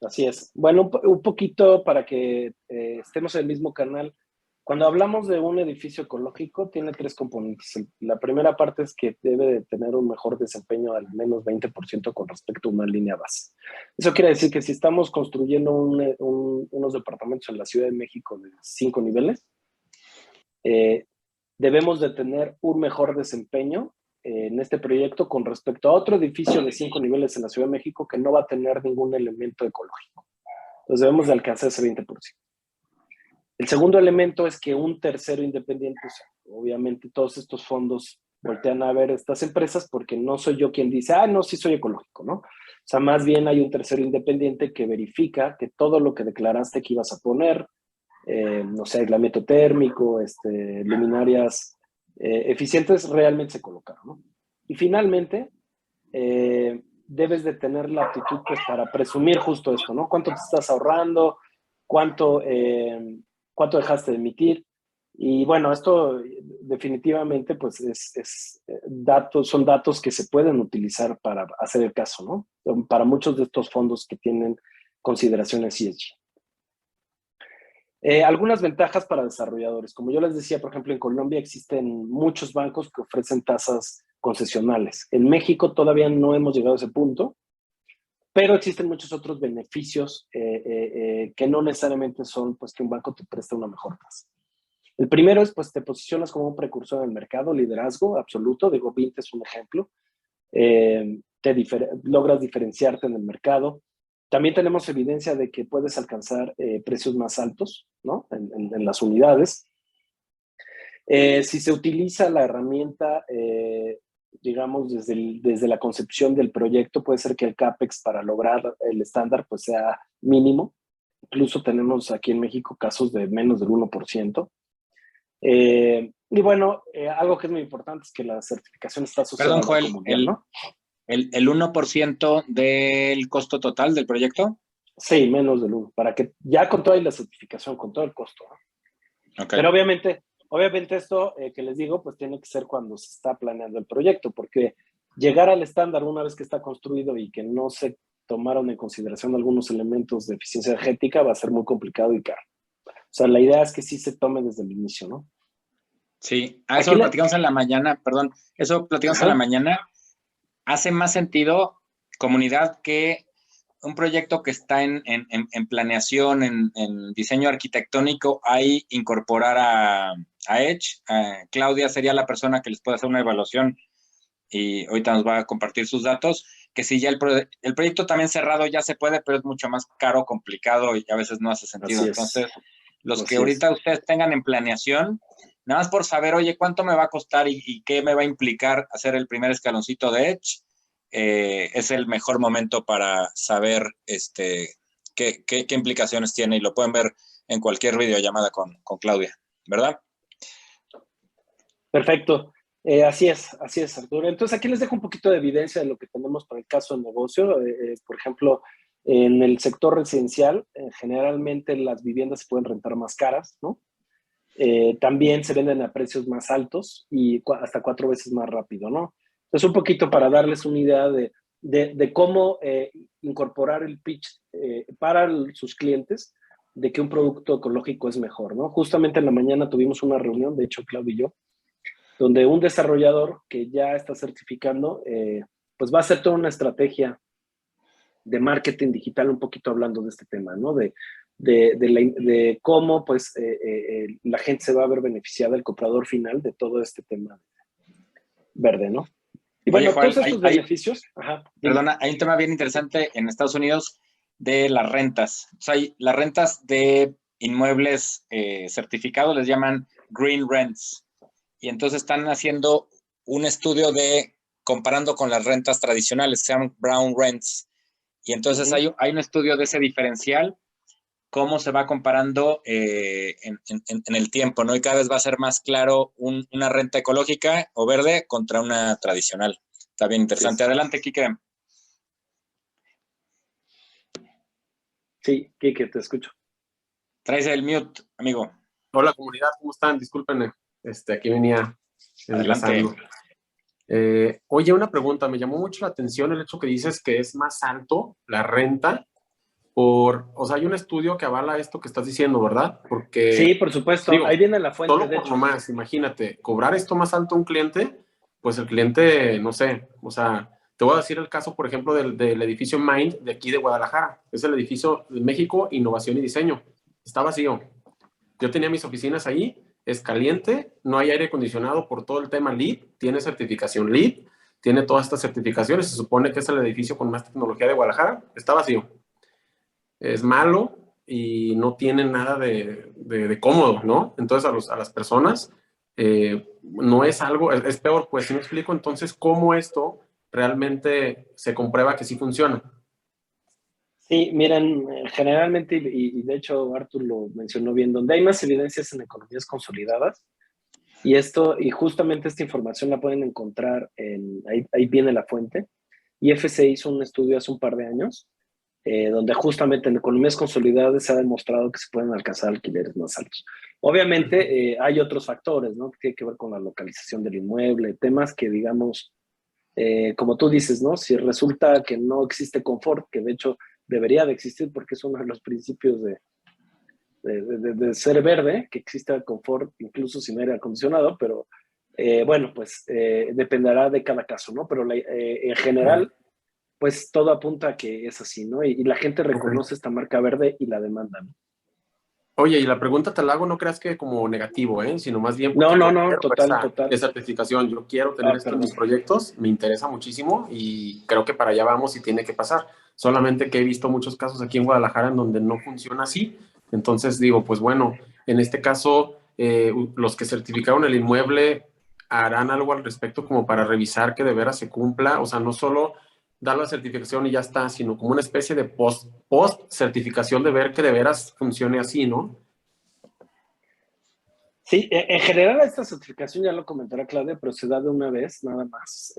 L: Así es. Bueno, un poquito para que estemos en el mismo canal. Cuando hablamos de un edificio ecológico, tiene 3 componentes. La primera parte es que debe de tener un mejor desempeño al menos 20% con respecto a una línea base. Eso quiere decir que si estamos construyendo unos departamentos en la Ciudad de México de 5 niveles, debemos de tener un mejor desempeño en este proyecto con respecto a otro edificio de 5 niveles en la Ciudad de México que no va a tener ningún elemento ecológico. Entonces debemos de alcanzar ese 20%. El segundo elemento es que un tercero independiente, o sea, obviamente todos estos fondos voltean a ver estas empresas porque no soy yo quien dice, no, sí soy ecológico, ¿no? O sea, más bien hay un tercero independiente que verifica que todo lo que declaraste que ibas a poner, no sé, aislamiento térmico, luminarias eficientes, realmente se colocaron, ¿no? Y finalmente, debes de tener la aptitud pues, para presumir justo esto, ¿no? ¿Cuánto te estás ahorrando? ¿Cuánto dejaste de emitir? Y bueno, esto definitivamente pues son datos que se pueden utilizar para hacer el caso, ¿no? Para muchos de estos fondos que tienen consideraciones ESG. Algunas ventajas para desarrolladores. Como yo les decía, por ejemplo, en Colombia existen muchos bancos que ofrecen tasas concesionales. En México todavía no hemos llegado a ese punto, pero existen muchos otros beneficios que no necesariamente son pues, que un banco te preste una mejor tasa. El primero es, pues, te posicionas como un precursor en el mercado, liderazgo absoluto. Digo, Vint es un ejemplo. Logras diferenciarte en el mercado. También tenemos evidencia de que puedes alcanzar precios más altos, ¿no? En las unidades. Si se utiliza la herramienta, digamos, desde la concepción del proyecto, puede ser que el CAPEX para lograr el estándar pues, sea mínimo. Incluso tenemos aquí en México casos de menos del 1%. Y bueno, algo que es muy importante es que la certificación está asociada
B: Perdón, Joel,
L: al Banco Mundial, ¿no?
B: ¿El 1% del costo total del proyecto?
L: Sí, menos del 1%, para que ya con toda la certificación, con todo el costo, ¿no? Okay. Pero obviamente esto que les digo, pues tiene que ser cuando se está planeando el proyecto, porque llegar al estándar una vez que está construido y que no se tomaron en consideración algunos elementos de eficiencia energética va a ser muy complicado y caro. O sea, la idea es que sí se tome desde el inicio, ¿no?
B: Sí, eso lo platicamos en la mañana, perdón, eso platicamos en la mañana. ¿Hace más sentido, comunidad, que un proyecto que está en planeación, en diseño arquitectónico, ahí incorporar a Edge? Claudia sería la persona que les puede hacer una evaluación y ahorita nos va a compartir sus datos, que si ya el proyecto también cerrado ya se puede, pero es mucho más caro, complicado y a veces no hace sentido. Entonces, los que ahorita ustedes tengan en planeación, nada más por saber, oye, ¿cuánto me va a costar y qué me va a implicar hacer el primer escaloncito de Edge? Es el mejor momento para saber qué implicaciones tiene y lo pueden ver en cualquier videollamada con Claudia, ¿verdad?
L: Perfecto. Así es, Arturo. Entonces, aquí les dejo un poquito de evidencia de lo que tenemos para el caso de negocio. Por ejemplo, en el sector residencial, generalmente las viviendas se pueden rentar más caras, ¿no? También se venden a precios más altos y hasta 4 veces más rápido, ¿no? Entonces, un poquito para darles una idea de cómo incorporar el pitch para sus clientes de que un producto ecológico es mejor, ¿no? Justamente en la mañana tuvimos una reunión, de hecho, Claudio y yo, donde un desarrollador que ya está certificando, pues va a hacer toda una estrategia de marketing digital, un poquito hablando de este tema, ¿no? De cómo, pues, la gente se va a ver beneficiada, el comprador final, de todo este tema verde, ¿no? Y bueno,
B: Oye, Juan,
L: todos estos beneficios...
B: Perdona, hay un tema bien interesante en Estados Unidos de las rentas. O sea, las rentas de inmuebles certificados les llaman green rents. Y entonces están haciendo un estudio comparando con las rentas tradicionales, que se llaman brown rents. Y entonces hay un estudio de ese diferencial, cómo se va comparando en el tiempo, ¿no? Y cada vez va a ser más claro una renta ecológica o verde contra una tradicional. Está bien interesante. Sí. Adelante, Quique.
L: Sí, Quique, te escucho.
B: Traes el mute, amigo.
M: Hola, comunidad, ¿cómo están? Discúlpenme. Aquí venía enlazando. Oye, una pregunta. Me llamó mucho la atención el hecho que dices que es más alto la renta o sea, hay un estudio que avala esto que estás diciendo, ¿verdad? Porque...
L: Sí, por supuesto. Digo, ahí viene la fuente,
M: solo de hecho. Nomás, imagínate, cobrar esto más alto a un cliente, pues el cliente, no sé, o sea, te voy a decir el caso, por ejemplo, del edificio Mind de aquí de Guadalajara. Es el edificio de México Innovación y Diseño. Está vacío. Yo tenía mis oficinas ahí, es caliente, no hay aire acondicionado por todo el tema LEED, tiene certificación LEED, tiene todas estas certificaciones, se supone que es el edificio con más tecnología de Guadalajara, está vacío. Es malo y no tiene nada de cómodo, ¿no? Entonces a las personas no es algo, es peor, pues, si me explico, entonces, ¿cómo esto realmente se comprueba que sí funciona?
L: Sí, miren, generalmente, y de hecho Arthur lo mencionó bien, donde hay más evidencias en economías consolidadas, y justamente esta información la pueden encontrar ahí viene la fuente. IFC hizo un estudio hace un par de años, donde justamente en economías consolidadas se ha demostrado que se pueden alcanzar alquileres más altos. Obviamente hay otros factores, ¿no? Que tiene que ver con la localización del inmueble, temas que digamos, como tú dices, ¿no? Si resulta que no existe confort, que de hecho debería de existir porque es uno de los principios de ser verde, que exista confort incluso sin aire acondicionado, pero bueno, pues dependerá de cada caso, ¿no? Pero en general, pues todo apunta a que es así, ¿no? Y la gente reconoce esta marca verde y la demanda, ¿no?
M: Oye, y la pregunta te la hago, no creas que como negativo, sino más bien
L: No,
M: porque
L: no,
M: yo
L: no,
M: quiero
L: total.
M: esa certificación, yo quiero tener esto en mis proyectos, me interesa muchísimo y creo que para allá vamos y tiene que pasar. Solamente que he visto muchos casos aquí en Guadalajara en donde no funciona así. Entonces digo, pues bueno, en este caso, los que certificaron el inmueble harán algo al respecto como para revisar que de veras se cumpla, o sea, no solo dar la certificación y ya está, sino como una especie de post certificación de ver que de veras funcione así, ¿no?
L: Sí, en general esta certificación ya lo comentará Claudia, pero se da de una vez, nada más.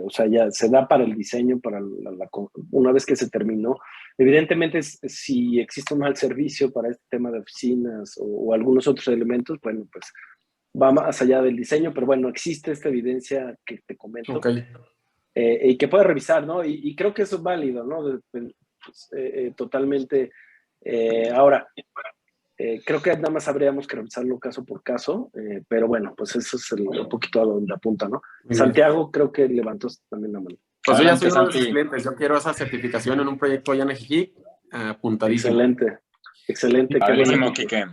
L: O sea, ya se da para el diseño, una vez que se terminó. Evidentemente, si existe un mal servicio para este tema de oficinas o algunos otros elementos, bueno, pues va más allá del diseño, pero bueno, existe esta evidencia que te comento.
M: Okay.
L: Y que puede revisar, ¿no? Y creo que eso es válido, ¿no? Pues, totalmente. Ahora, creo que nada más habríamos que revisarlo caso por caso, pero bueno, pues eso es un poquito a donde apunta, ¿no? Santiago creo que levantó también la mano.
M: Pues yo ya soy uno de sus clientes, yo quiero esa certificación en un proyecto allá en Ajijic, apuntadísimo.
L: Excelente.
B: Buenísimo, Quique.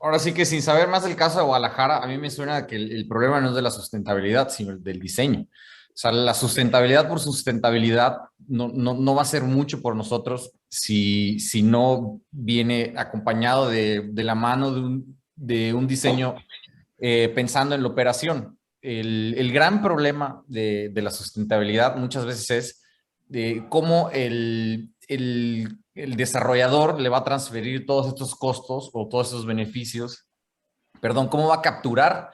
N: Ahora sí que sin saber más del caso de Guadalajara, a mí me suena que el problema no es de la sustentabilidad, sino el del diseño. O sea, la sustentabilidad por sustentabilidad no va a ser mucho por nosotros si no viene acompañado de la mano de un diseño pensando en la operación. El gran problema de la sustentabilidad muchas veces es de cómo el desarrollador le va a transferir todos estos costos o todos esos beneficios, cómo va a capturar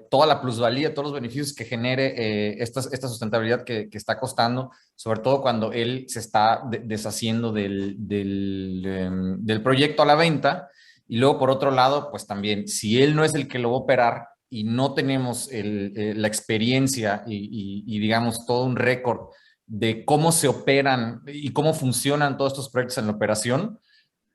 N: toda la plusvalía, todos los beneficios que genere esta sustentabilidad que está costando, sobre todo cuando él se está deshaciendo del proyecto a la venta. Y luego, por otro lado, pues también, si él no es el que lo va a operar y no tenemos la experiencia y digamos, todo un récord de cómo se operan y cómo funcionan todos estos proyectos en la operación,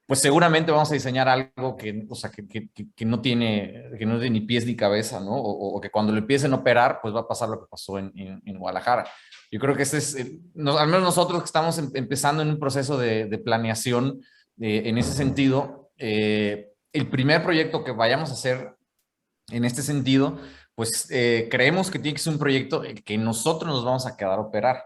N: pues seguramente vamos a diseñar algo que, o sea, que no tiene ni pies ni cabeza, ¿no? O que cuando lo empiecen a operar, pues va a pasar lo que pasó en Guadalajara. Yo creo que ese es, al menos nosotros que estamos empezando en un proceso de planeación en ese sentido, el primer proyecto que vayamos a hacer en este sentido, pues creemos que tiene que ser un proyecto que nosotros nos vamos a quedar a operar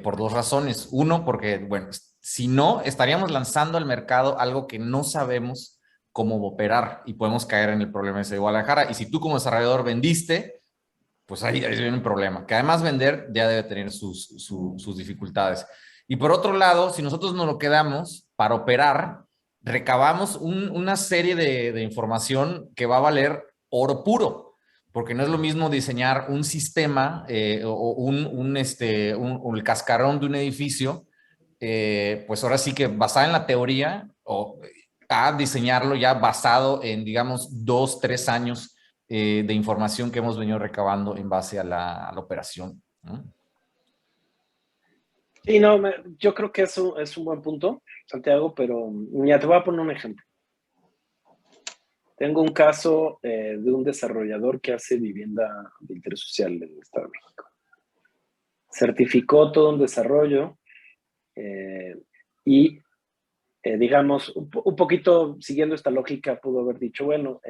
N: por dos razones. Uno, porque, bueno, si no, estaríamos lanzando al mercado algo que no sabemos cómo operar y podemos caer en el problema ese de Guadalajara. Y si tú como desarrollador vendiste, pues ahí viene un problema, que además vender ya debe tener sus dificultades. Y por otro lado, si nosotros nos lo quedamos para operar, recabamos una serie de información que va a valer oro puro, porque no es lo mismo diseñar un sistema o el cascarón de un edificio, pues ahora sí que basada en la teoría, o a diseñarlo ya basado en, digamos, 2, 3 años de información que hemos venido recabando en base a la operación, ¿no?
L: Sí, no, yo creo que eso es un buen punto, Santiago, pero ya te voy a poner un ejemplo. Tengo un caso de un desarrollador que hace vivienda de interés social en el Estado de México. Certificó todo un desarrollo y, digamos, un poquito siguiendo esta lógica, pudo haber dicho, bueno,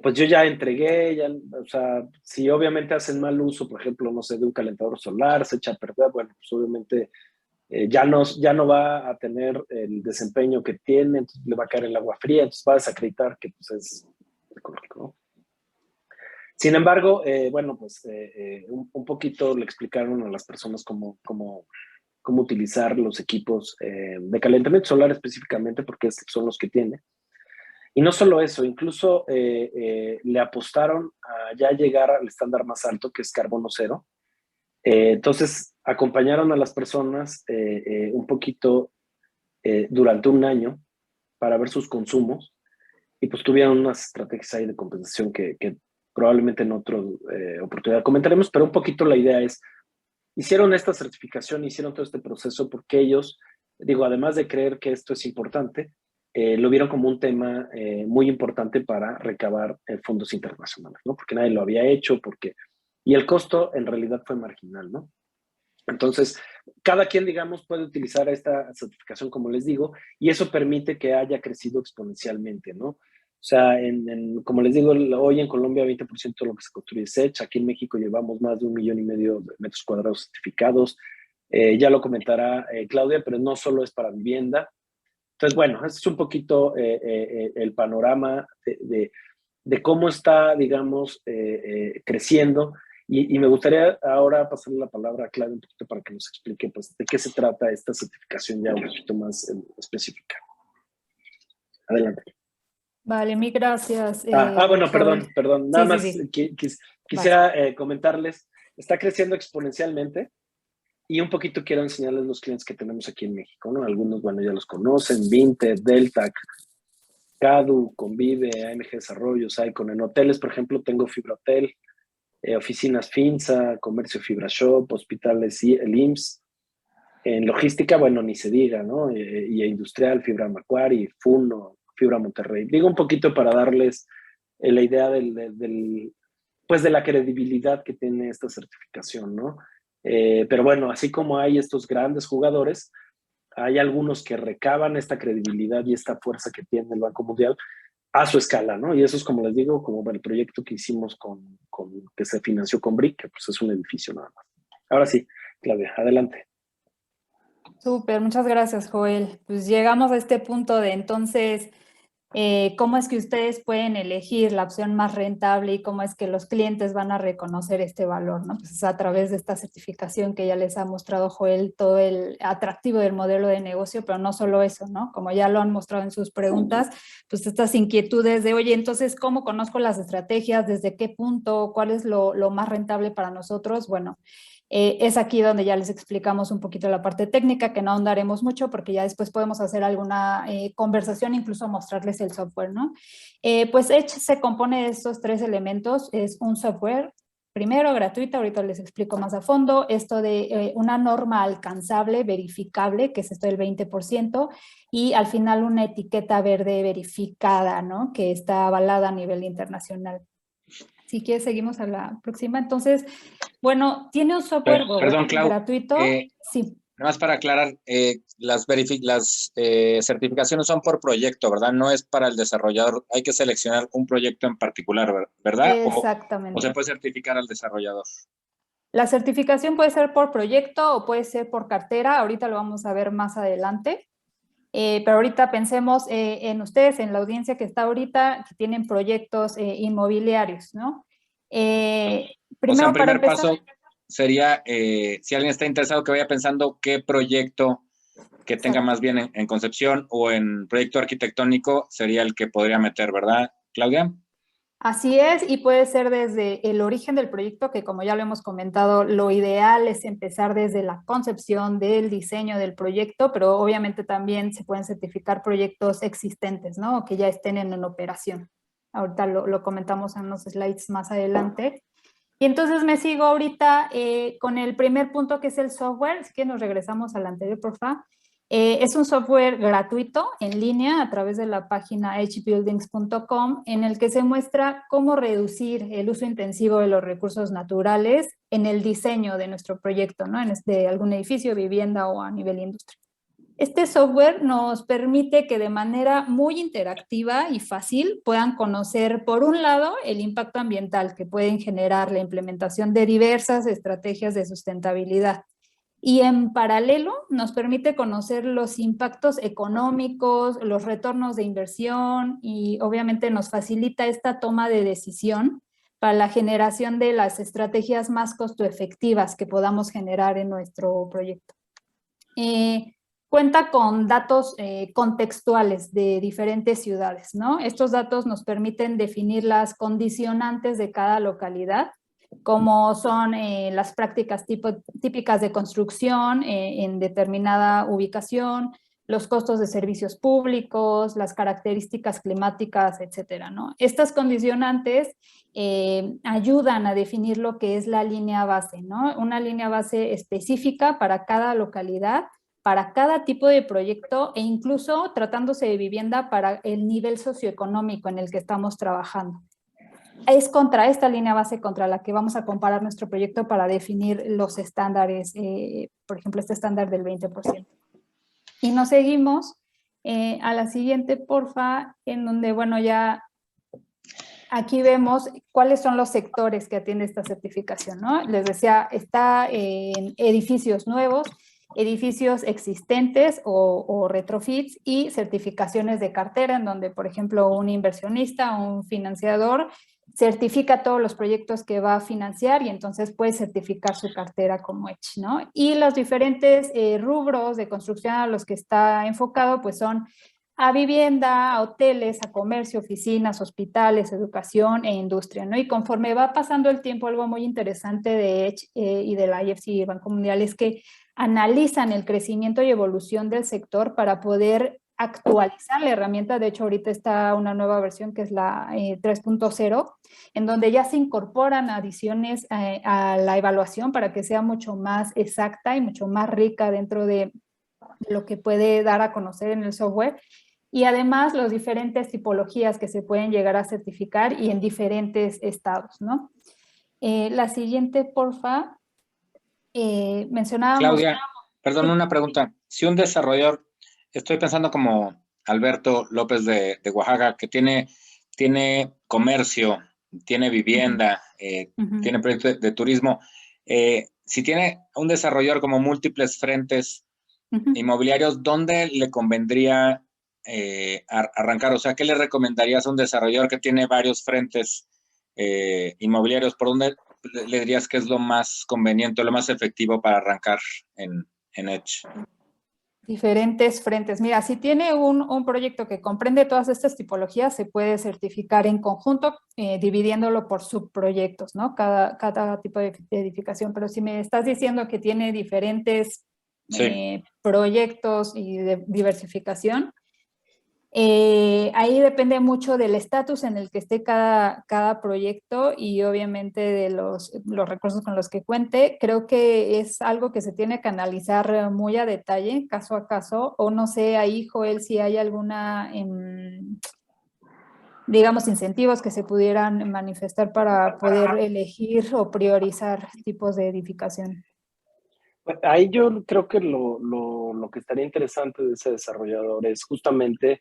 L: pues yo ya entregué, o sea, si obviamente hacen mal uso, por ejemplo, no sé, de un calentador solar, se echa a perder, bueno, pues obviamente ya no va a tener el desempeño que tiene, entonces le va a caer el agua fría, entonces va a desacreditar que pues es ecológico, ¿no? Sin embargo, bueno, pues un poquito le explicaron a las personas cómo cómo utilizar los equipos de calentamiento solar específicamente, porque son los que tiene. Y no solo eso, incluso le apostaron a ya llegar al estándar más alto, que es carbono cero. Entonces, acompañaron a las personas un poquito durante un año para ver sus consumos y pues tuvieron unas estrategias ahí de compensación que probablemente en otra oportunidad comentaremos, pero un poquito la idea es, hicieron esta certificación, hicieron todo este proceso porque ellos, digo, además de creer que esto es importante, lo vieron como un tema muy importante para recabar fondos internacionales, ¿no? Porque nadie lo había hecho, y el costo en realidad fue marginal, ¿no? Entonces, cada quien, digamos, puede utilizar esta certificación, como les digo, y eso permite que haya crecido exponencialmente, ¿no? O sea, como les digo, hoy en Colombia 20% de lo que se construye es Edge. Aquí en México llevamos más de 1,5 millones de metros cuadrados certificados. Ya lo comentará Claudia, pero no solo es para vivienda. Entonces, bueno, este es un poquito el panorama de cómo está, digamos, creciendo. Y me gustaría ahora pasarle la palabra a Claudia un poquito para que nos explique pues, de qué se trata esta certificación ya un poquito más específica. Adelante.
K: Vale, mil gracias.
L: Bueno,
K: Joel.
L: perdón. Nada más
K: Sí.
L: quisiera comentarles, está creciendo exponencialmente y un poquito quiero enseñarles los clientes que tenemos aquí en México, ¿no? Algunos, bueno, ya los conocen, Vinted, Delta, Cadu, Convive, AMG Desarrollos, Icon. En hoteles, por ejemplo, tengo Fibra Hotel, oficinas Finza, Comercio Fibra Shop, hospitales el IMSS. En logística, bueno, ni se diga, ¿no? Y industrial, Fibra Macquarie, Funo, Fibra Monterrey. Digo un poquito para darles la idea pues de la credibilidad que tiene esta certificación, ¿no? Pero bueno, así como hay estos grandes jugadores, hay algunos que recaban esta credibilidad y esta fuerza que tiene el Banco Mundial a su escala, ¿no? Y eso es, como les digo, como el proyecto que hicimos que se financió con BRIC, que pues es un edificio nada más. Ahora sí, Claudia, adelante.
K: Súper, muchas gracias, Joel. Pues llegamos a este punto de entonces, ¿cómo es que ustedes pueden elegir la opción más rentable y cómo es que los clientes van a reconocer este valor, ¿no? Pues es a través de esta certificación que ya les ha mostrado Joel todo el atractivo del modelo de negocio, pero no solo eso, ¿no? Como ya lo han mostrado en sus preguntas, pues estas inquietudes de, oye, entonces, ¿cómo conozco las estrategias? ¿Desde qué punto? ¿Cuál es lo más rentable para nosotros? Bueno, es aquí donde ya les explicamos un poquito la parte técnica, que no ahondaremos mucho porque ya después podemos hacer alguna conversación, incluso mostrarles el software, ¿no? Pues Edge se compone de estos 3 elementos. Es un software, primero gratuito, ahorita les explico más a fondo, esto de una norma alcanzable, verificable, que es esto del 20%, y al final una etiqueta verde verificada, ¿no? Que está avalada a nivel internacional. Si quieres, seguimos a la próxima. Entonces, bueno, tiene un software gratuito. Sí.
B: Nada más para aclarar, las certificaciones son por proyecto, ¿verdad? No es para el desarrollador. Hay que seleccionar un proyecto en particular, ¿verdad?
K: Exactamente.
B: O se puede certificar al desarrollador.
K: La certificación puede ser por proyecto o puede ser por cartera. Ahorita lo vamos a ver más adelante. Pero ahorita pensemos en ustedes, en la audiencia que está ahorita, que tienen proyectos inmobiliarios, ¿no?
B: O sea, el primer paso sería, si alguien está interesado, que vaya pensando qué proyecto que tenga más bien en concepción o en proyecto arquitectónico sería el que podría meter, ¿verdad, Claudia?
K: Así es, y puede ser desde el origen del proyecto, que como ya lo hemos comentado, lo ideal es empezar desde la concepción del diseño del proyecto, pero obviamente también se pueden certificar proyectos existentes, ¿no? Que ya estén en operación. Ahorita lo comentamos en unos slides más adelante. Y entonces me sigo ahorita con el primer punto, que es el software. Si que nos regresamos al anterior, por favor. Es un software gratuito en línea a través de la página edgebuildings.com, en el que se muestra cómo reducir el uso intensivo de los recursos naturales en el diseño de nuestro proyecto, ¿no? De algún edificio, vivienda o a nivel industria. Este software nos permite que de manera muy interactiva y fácil puedan conocer, por un lado, el impacto ambiental que pueden generar la implementación de diversas estrategias de sustentabilidad. Y en paralelo nos permite conocer los impactos económicos, los retornos de inversión y obviamente nos facilita esta toma de decisión para la generación de las estrategias más costo efectivas que podamos generar en nuestro proyecto. cuenta con datos contextuales de diferentes ciudades, ¿no? Estos datos nos permiten definir las condicionantes de cada localidad, como son las prácticas típicas de construcción en determinada ubicación, los costos de servicios públicos, las características climáticas, etcétera, ¿no? Estas condicionantes ayudan a definir lo que es la línea base, ¿no? Una línea base específica para cada localidad, para cada tipo de proyecto e incluso tratándose de vivienda para el nivel socioeconómico en el que estamos trabajando. Es contra esta línea base contra la que vamos a comparar nuestro proyecto para definir los estándares, por ejemplo, este estándar del 20%. Y nos seguimos a la siguiente, porfa, en donde, bueno, ya aquí vemos cuáles son los sectores que atiende esta certificación, ¿no? Les decía, está en edificios nuevos, edificios existentes o retrofits y certificaciones de cartera, en donde, por ejemplo, un inversionista o un financiador certifica todos los proyectos que va a financiar y entonces puede certificar su cartera como EDGE, ¿no? Y los diferentes rubros de construcción a los que está enfocado, pues son a vivienda, a hoteles, a comercio, oficinas, hospitales, educación e industria, ¿no? Y conforme va pasando el tiempo, algo muy interesante de EDGE y de la IFC y Banco Mundial es que analizan el crecimiento y evolución del sector para poder actualizar la herramienta. De hecho, ahorita está una nueva versión que es la 3.0, en donde ya se incorporan adiciones a la evaluación para que sea mucho más exacta y mucho más rica dentro de lo que puede dar a conocer en el software. Y además, las diferentes tipologías que se pueden llegar a certificar y en diferentes estados, ¿no? La siguiente, porfa. Mencionábamos...
B: Claudia, perdón, una pregunta. Si un desarrollador, estoy pensando como Alberto López de Oaxaca, que tiene comercio, tiene vivienda, tiene proyectos de turismo, si tiene un desarrollador como múltiples frentes inmobiliarios, ¿dónde le convendría arrancar? O sea, ¿qué le recomendarías a un desarrollador que tiene varios frentes inmobiliarios? ¿Por dónde le dirías que es lo más conveniente, lo más efectivo para arrancar en EDGE?
K: Diferentes frentes. Mira, si tiene un proyecto que comprende todas estas tipologías, se puede certificar en conjunto, dividiéndolo por subproyectos, ¿no? Cada tipo de edificación. Pero si me estás diciendo que tiene diferentes proyectos y de diversificación, ahí depende mucho del estatus en el que esté cada proyecto y obviamente de los recursos con los que cuente. Creo que es algo que se tiene que analizar muy a detalle, caso a caso, o no sé, ahí, Joel, si hay alguna, digamos, incentivos que se pudieran manifestar para poder elegir o priorizar tipos de edificación.
L: Ahí yo creo que lo que estaría interesante de ese desarrollador es justamente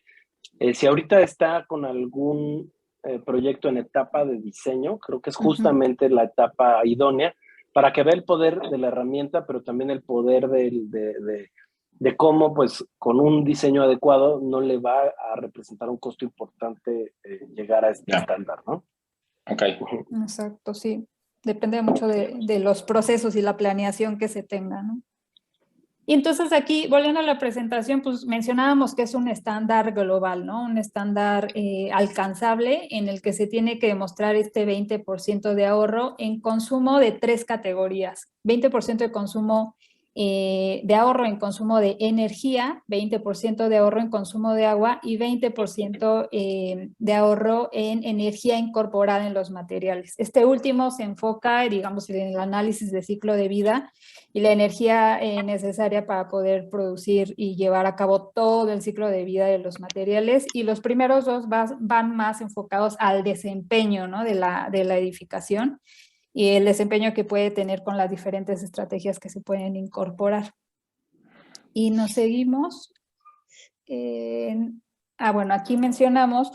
L: si ahorita está con algún proyecto en etapa de diseño, creo que es justamente la etapa idónea para que vea el poder de la herramienta, pero también el poder de cómo, pues, con un diseño adecuado no le va a representar un costo importante llegar a este estándar, ¿no?
B: Ok.
K: Exacto, sí. Depende mucho de los procesos y la planeación que se tenga, ¿no? Y entonces aquí, volviendo a la presentación, pues mencionábamos que es un estándar global, ¿no? Un estándar alcanzable en el que se tiene que demostrar este 20% de ahorro en consumo de 3 categorías. 20% de consumo de ahorro en consumo de energía, 20% de ahorro en consumo de agua y 20% de ahorro en energía incorporada en los materiales. Este último se enfoca, digamos, en el análisis de ciclo de vida y la energía necesaria para poder producir y llevar a cabo todo el ciclo de vida de los materiales, y los primeros dos van más enfocados al desempeño, ¿no? de la edificación y el desempeño que puede tener con las diferentes estrategias que se pueden incorporar. Y nos seguimos. Bueno, aquí mencionamos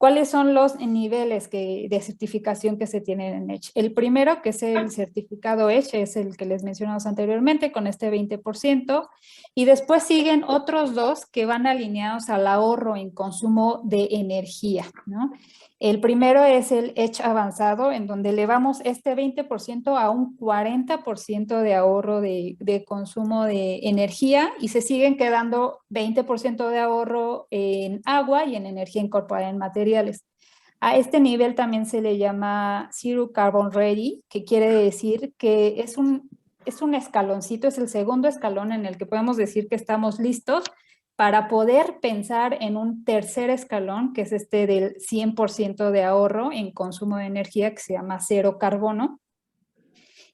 K: ¿Cuáles son los niveles de certificación que se tienen en EDGE? El primero, que es el certificado EDGE, es el que les mencionamos anteriormente, con este 20%, y después siguen otros dos que van alineados al ahorro en consumo de energía, ¿no? El primero es el EDGE avanzado, en donde elevamos este 20% a un 40% de ahorro de consumo de energía, y se siguen quedando 20% de ahorro en agua y en energía incorporada en materiales. A este nivel también se le llama Zero Carbon Ready, que quiere decir que es un escaloncito, es el segundo escalón en el que podemos decir que estamos listos para poder pensar en un tercer escalón, que es este del 100% de ahorro en consumo de energía, que se llama cero carbono,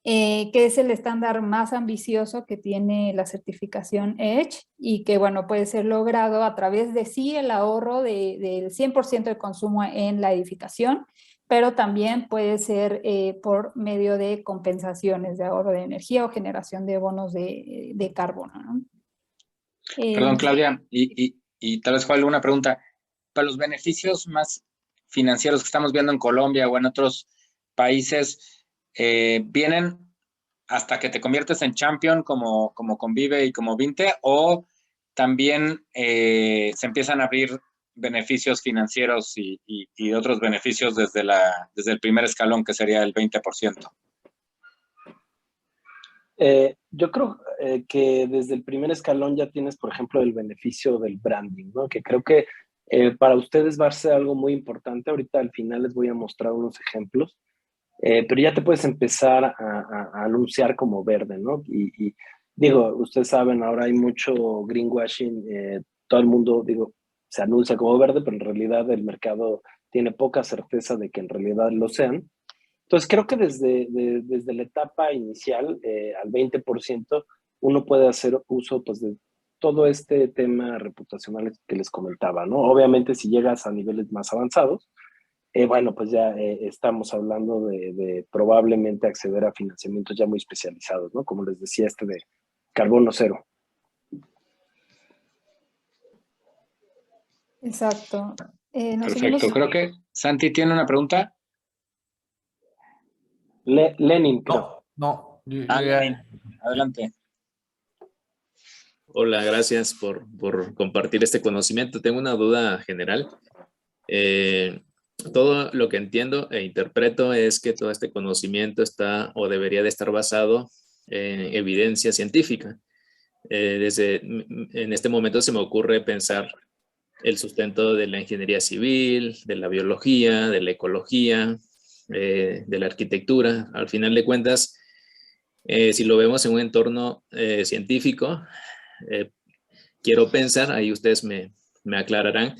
K: que es el estándar más ambicioso que tiene la certificación EDGE y que, bueno, puede ser logrado a través de sí el ahorro del 100% de consumo en la edificación, pero también puede ser por medio de compensaciones de ahorro de energía o generación de bonos de carbono, ¿no?
B: Perdón, Claudia, y tal vez fue alguna pregunta. Para los beneficios más financieros que estamos viendo en Colombia o en otros países, ¿vienen hasta que te conviertes en champion como Convive y como Vinte, o también se empiezan a abrir beneficios financieros y otros beneficios desde el primer escalón, que sería el 20%?
L: Yo creo que desde el primer escalón ya tienes, por ejemplo, el beneficio del branding, ¿no? Que creo que para ustedes va a ser algo muy importante. Ahorita al final les voy a mostrar unos ejemplos, pero ya te puedes empezar a anunciar como verde, ¿no? Y digo, ustedes saben, ahora hay mucho greenwashing, todo el mundo, digo, se anuncia como verde, pero en realidad el mercado tiene poca certeza de que en realidad lo sean. Entonces, creo que desde la etapa inicial, al 20%, uno puede hacer uso, pues, de todo este tema reputacional que les comentaba, ¿no? Obviamente, si llegas a niveles más avanzados, bueno, pues ya estamos hablando de probablemente acceder a financiamientos ya muy especializados, ¿no? Como les decía, este de carbono cero.
K: Exacto.
B: Perfecto. Creo que Santi tiene una pregunta.
L: Lenin, creo.
N: No.
B: Adelante.
F: Hola, gracias por compartir este conocimiento. Tengo una duda general. Todo lo que entiendo e interpreto es que todo este conocimiento está o debería de estar basado en evidencia científica. En este momento se me ocurre pensar el sustento de la ingeniería civil, de la biología, de la ecología, de la arquitectura. Al final de cuentas, si lo vemos en un entorno científico, quiero pensar, ahí ustedes me aclararán,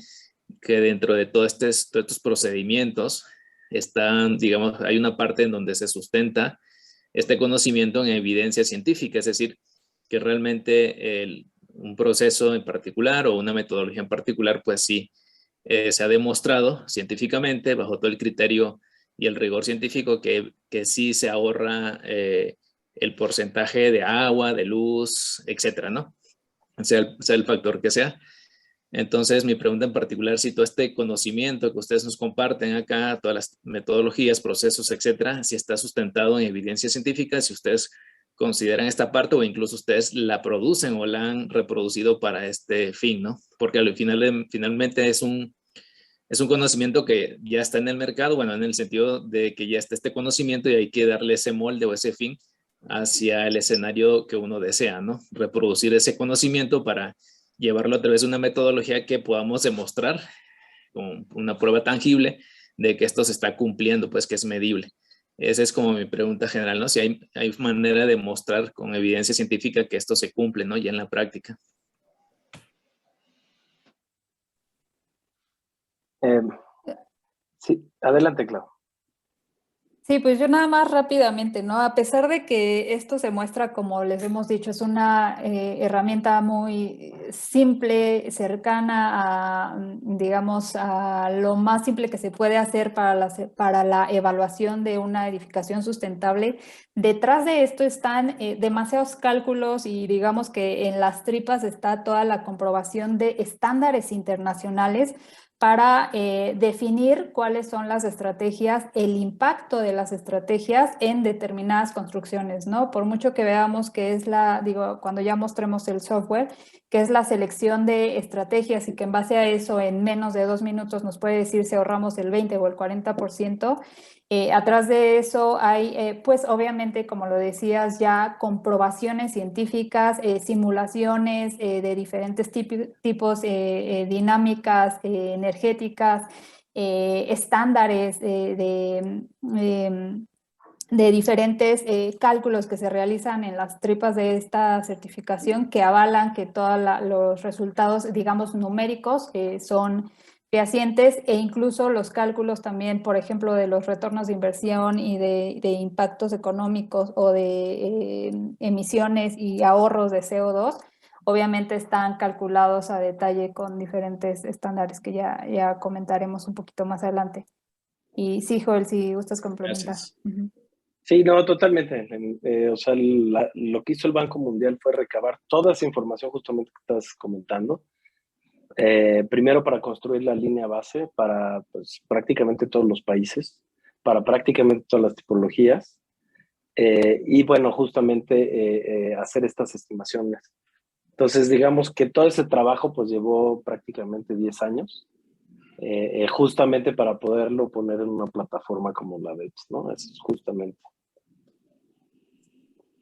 F: que dentro de todos estos procedimientos están, digamos, hay una parte en donde se sustenta este conocimiento en evidencia científica, es decir, que realmente un proceso en particular o una metodología en particular, pues sí, se ha demostrado científicamente bajo todo el criterio y el rigor científico que sí se ahorra el porcentaje de agua, de luz, etcétera, ¿no? Sea el factor que sea. Entonces, mi pregunta en particular, si todo este conocimiento que ustedes nos comparten acá, todas las metodologías, procesos, etcétera, si está sustentado en evidencia científica, si ustedes consideran esta parte o incluso ustedes la producen o la han reproducido para este fin, ¿no? Porque al final, finalmente es un conocimiento que ya está en el mercado, bueno, en el sentido de que ya está este conocimiento y hay que darle ese molde o ese fin hacia el escenario que uno desea, ¿no? Reproducir ese conocimiento para llevarlo a través de una metodología que podamos demostrar con una prueba tangible de que esto se está cumpliendo, pues que es medible. Esa es como mi pregunta general, ¿no? Si hay manera de mostrar con evidencia científica que esto se cumple, ¿no? Ya en la práctica.
L: Sí, adelante, Clau.
K: Sí, pues yo nada más rápidamente, ¿no? A pesar de que esto se muestra, como les hemos dicho, es una herramienta muy simple, cercana a, digamos, a lo más simple que se puede hacer para la evaluación de una edificación sustentable, detrás de esto están demasiados cálculos y digamos que en las tripas está toda la comprobación de estándares internacionales para definir cuáles son las estrategias, el impacto de las estrategias en determinadas construcciones, ¿no? Por mucho que veamos que es cuando ya mostremos el software, que es la selección de estrategias y que en base a eso en menos de 2 minutos nos puede decir si ahorramos el 20 o el 40%, atrás de eso hay, pues obviamente, como lo decías, ya comprobaciones científicas, simulaciones de diferentes tipos, dinámicas, energéticas, estándares de diferentes cálculos que se realizan en las tripas de esta certificación que avalan que todos los resultados, digamos, numéricos son fehacientes, e incluso los cálculos también, por ejemplo, de los retornos de inversión y de impactos económicos o de emisiones y ahorros de CO2, obviamente están calculados a detalle con diferentes estándares que ya comentaremos un poquito más adelante. Y sí, Joel, si gustas complementar.
L: Sí, no, totalmente. O sea, lo que hizo el Banco Mundial fue recabar toda esa información justamente que estás comentando. Primero para construir la línea base para pues, prácticamente todos los países, para prácticamente todas las tipologías, y bueno, justamente hacer estas estimaciones. Entonces, digamos que todo ese trabajo pues llevó prácticamente 10 años, justamente para poderlo poner en una plataforma como la BEPS, ¿no? Eso es justamente.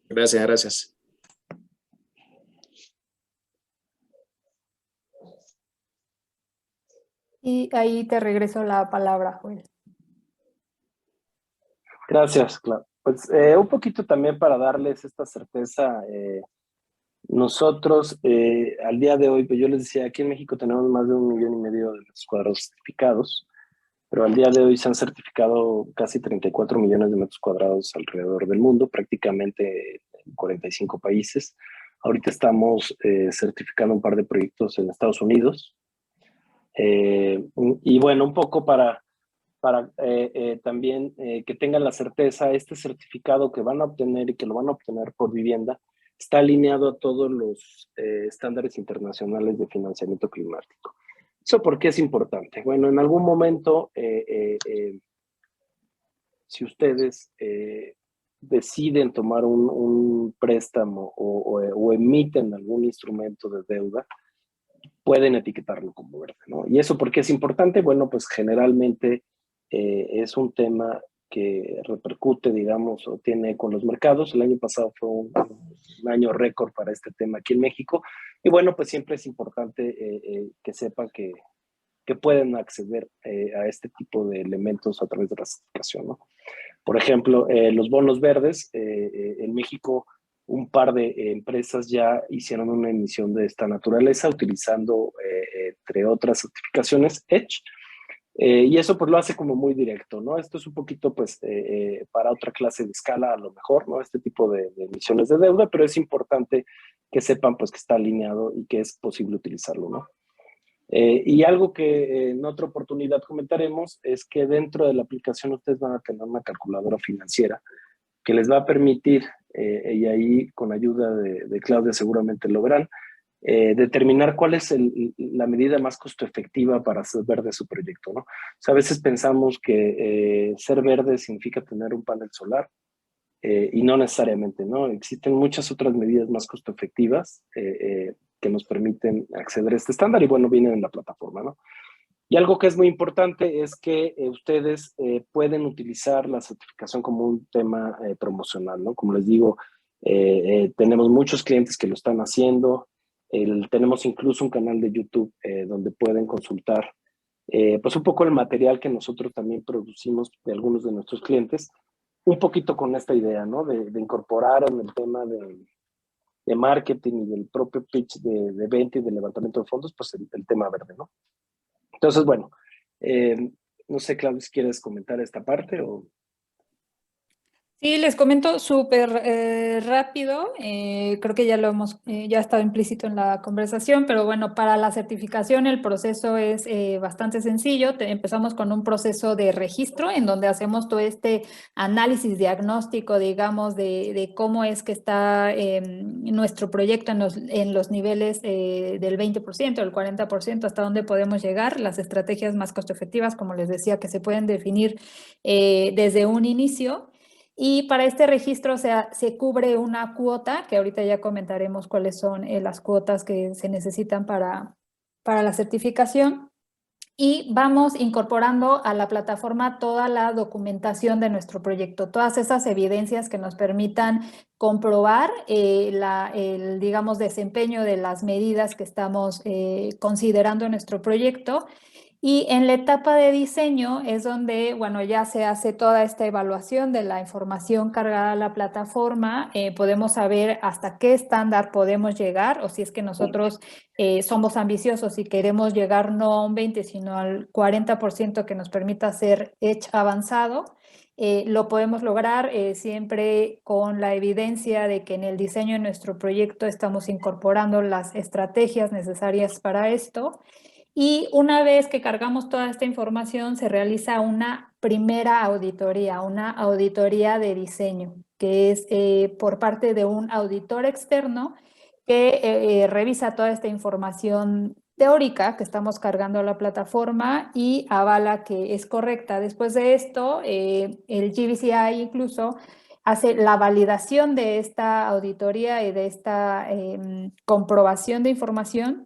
F: Gracias, gracias.
K: Y ahí te regreso la palabra, Joel.
L: Gracias, claro. Pues un poquito también para darles esta certeza. Nosotros, al día de hoy, pues yo les decía, aquí en México tenemos más de 1,5 millones de metros cuadrados certificados, pero al día de hoy se han certificado casi 34 millones de metros cuadrados alrededor del mundo, prácticamente en 45 países. Ahorita estamos certificando un par de proyectos en Estados Unidos. Y bueno, un poco para también que tengan la certeza, este certificado que van a obtener y que lo van a obtener por vivienda está alineado a todos los estándares internacionales de financiamiento climático. ¿Eso por qué es importante? Bueno, en algún momento, si ustedes deciden tomar un préstamo o emiten algún instrumento de deuda, pueden etiquetarlo como verde, ¿no? ¿Y eso por qué es importante? Bueno, pues generalmente es un tema que repercute, digamos, o tiene con los mercados. El año pasado fue un año récord para este tema aquí en México. Y bueno, pues siempre es importante que sepan que pueden acceder a este tipo de elementos a través de la certificación, ¿no? Por ejemplo, los bonos verdes, en México un par de empresas ya hicieron una emisión de esta naturaleza utilizando, entre otras certificaciones, EDGE, y eso pues lo hace como muy directo, ¿no? Esto es un poquito pues para otra clase de escala a lo mejor, ¿no? Este tipo de emisiones de deuda, pero es importante que sepan pues que está alineado y que es posible utilizarlo, ¿no? Y algo que en otra oportunidad comentaremos es que dentro de la aplicación ustedes van a tener una calculadora financiera que les va a permitir, y ahí con ayuda de Claudia seguramente lo verán, determinar cuál es la medida más costo efectiva para hacer verde su proyecto, ¿no? O sea, a veces pensamos que ser verde significa tener un panel solar, y no necesariamente, ¿no? Existen muchas otras medidas más costo efectivas que nos permiten acceder a este estándar y bueno, vienen en la plataforma, ¿no? Y algo que es muy importante es que ustedes pueden utilizar la certificación como un tema promocional, ¿no? Como les digo, tenemos muchos clientes que lo están haciendo. Tenemos incluso un canal de YouTube donde pueden consultar pues un poco el material que nosotros también producimos de algunos de nuestros clientes, un poquito con esta idea, ¿no? De incorporar en el tema de marketing y del propio pitch de venta y de levantamiento de fondos, pues el tema verde, ¿no? Entonces, bueno, no sé, Claudio, si quieres comentar esta parte o...
K: Sí, les comento súper rápido, creo que ya lo hemos, ya ha estado implícito en la conversación, pero bueno, para la certificación el proceso es bastante sencillo. Empezamos con un proceso de registro en donde hacemos todo este análisis diagnóstico, digamos, de cómo es que está nuestro proyecto en los niveles del 20%, del 40%, hasta dónde podemos llegar, las estrategias más costo efectivas, como les decía, que se pueden definir desde un inicio. Y para este registro, o sea, se cubre una cuota, que ahorita ya comentaremos cuáles son las cuotas que se necesitan para la certificación. Y vamos incorporando a la plataforma toda la documentación de nuestro proyecto, todas esas evidencias que nos permitan comprobar el, digamos, desempeño de las medidas que estamos considerando en nuestro proyecto. Y en la etapa de diseño es donde, bueno, ya se hace toda esta evaluación de la información cargada a la plataforma. Podemos saber hasta qué estándar podemos llegar, o si es que nosotros somos ambiciosos y queremos llegar no a un 20, sino al 40% que nos permita hacer Edge avanzado. Lo podemos lograr siempre con la evidencia de que en el diseño de nuestro proyecto estamos incorporando las estrategias necesarias para esto. Y una vez que cargamos toda esta información, se realiza una primera auditoría, una auditoría de diseño, que es por parte de un auditor externo que revisa toda esta información teórica que estamos cargando a la plataforma y avala que es correcta. Después de esto, el GBCI incluso hace la validación de esta auditoría y de esta comprobación de información,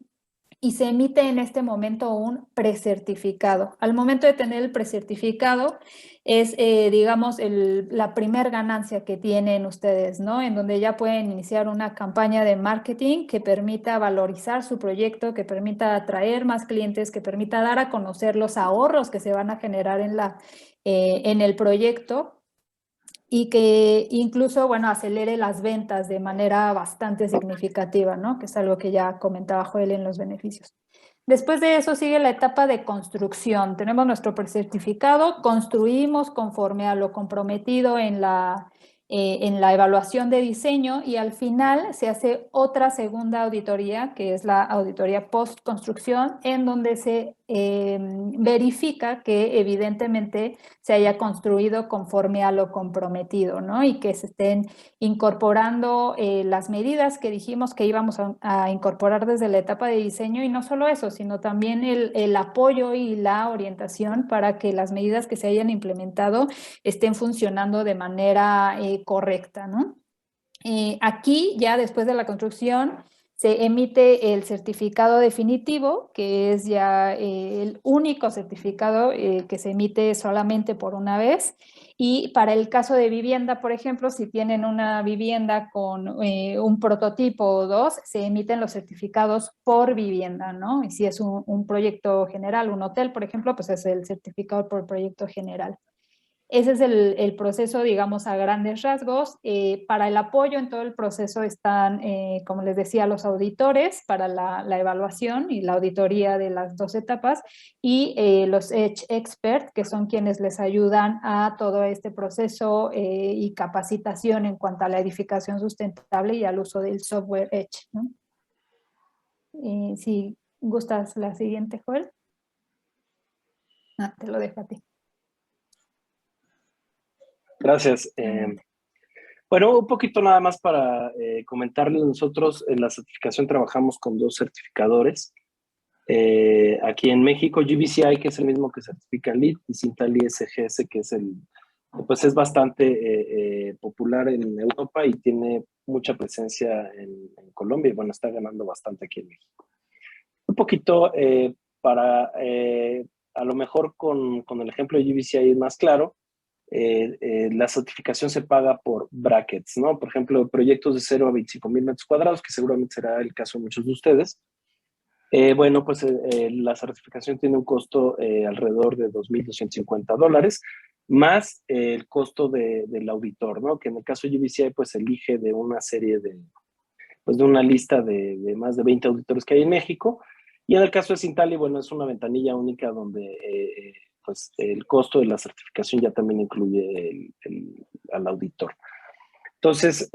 K: y se emite en este momento un precertificado. Al momento de tener el precertificado es, digamos, la primer ganancia que tienen ustedes, ¿no? En donde ya pueden iniciar una campaña de marketing que permita valorizar su proyecto, que permita atraer más clientes, que permita dar a conocer los ahorros que se van a generar en el proyecto, y que incluso, bueno, acelere las ventas de manera bastante significativa, ¿no? Que es algo que ya comentaba Joel en los beneficios. Después de eso sigue la etapa de construcción. Tenemos nuestro precertificado, construimos conforme a lo comprometido en la evaluación de diseño, y al final se hace otra segunda auditoría, que es la auditoría post-construcción, en donde se verifica que evidentemente se haya construido conforme a lo comprometido, ¿no? Y que se estén incorporando las medidas que dijimos que íbamos a incorporar desde la etapa de diseño, y no solo eso, sino también el apoyo y la orientación para que las medidas que se hayan implementado estén funcionando de manera correcta, ¿no? Aquí, ya después de la construcción, se emite el certificado definitivo, que es ya el único certificado que se emite solamente por una vez. Y para el caso de vivienda, por ejemplo, si tienen una vivienda con un prototipo o dos, se emiten los certificados por vivienda, ¿no? Y si es un proyecto general, un hotel, por ejemplo, pues es el certificado por proyecto general. Ese es el proceso, digamos, a grandes rasgos. Para el apoyo en todo el proceso están, como les decía, los auditores para la evaluación y la auditoría de las dos etapas, y los Edge Experts, que son quienes les ayudan a todo este proceso y capacitación en cuanto a la edificación sustentable y al uso del software Edge, ¿no? Si gustas la siguiente, Joel. Te lo dejo a ti.
L: Gracias. Bueno, un poquito nada más para comentarles. Nosotros en la certificación trabajamos con dos certificadores. Aquí en México, GBCI, que es el mismo que certifica LEED, y Sintali SGS, que es pues es bastante popular en Europa y tiene mucha presencia en Colombia, y bueno, está ganando bastante aquí en México. Un poquito para, a lo mejor con el ejemplo de GBCI es más claro. La certificación se paga por brackets, ¿no? Por ejemplo, proyectos de 0 a 25,000 metros cuadrados, que seguramente será el caso de muchos de ustedes. Bueno, pues la certificación tiene un costo alrededor de $2,250, más el costo del auditor, ¿no? Que en el caso de GBCI, pues elige de una serie de una lista de más de 20 auditores que hay en México. Y en el caso de Sintali, bueno, es una ventanilla única donde pues el costo de la certificación ya también incluye al auditor. Entonces,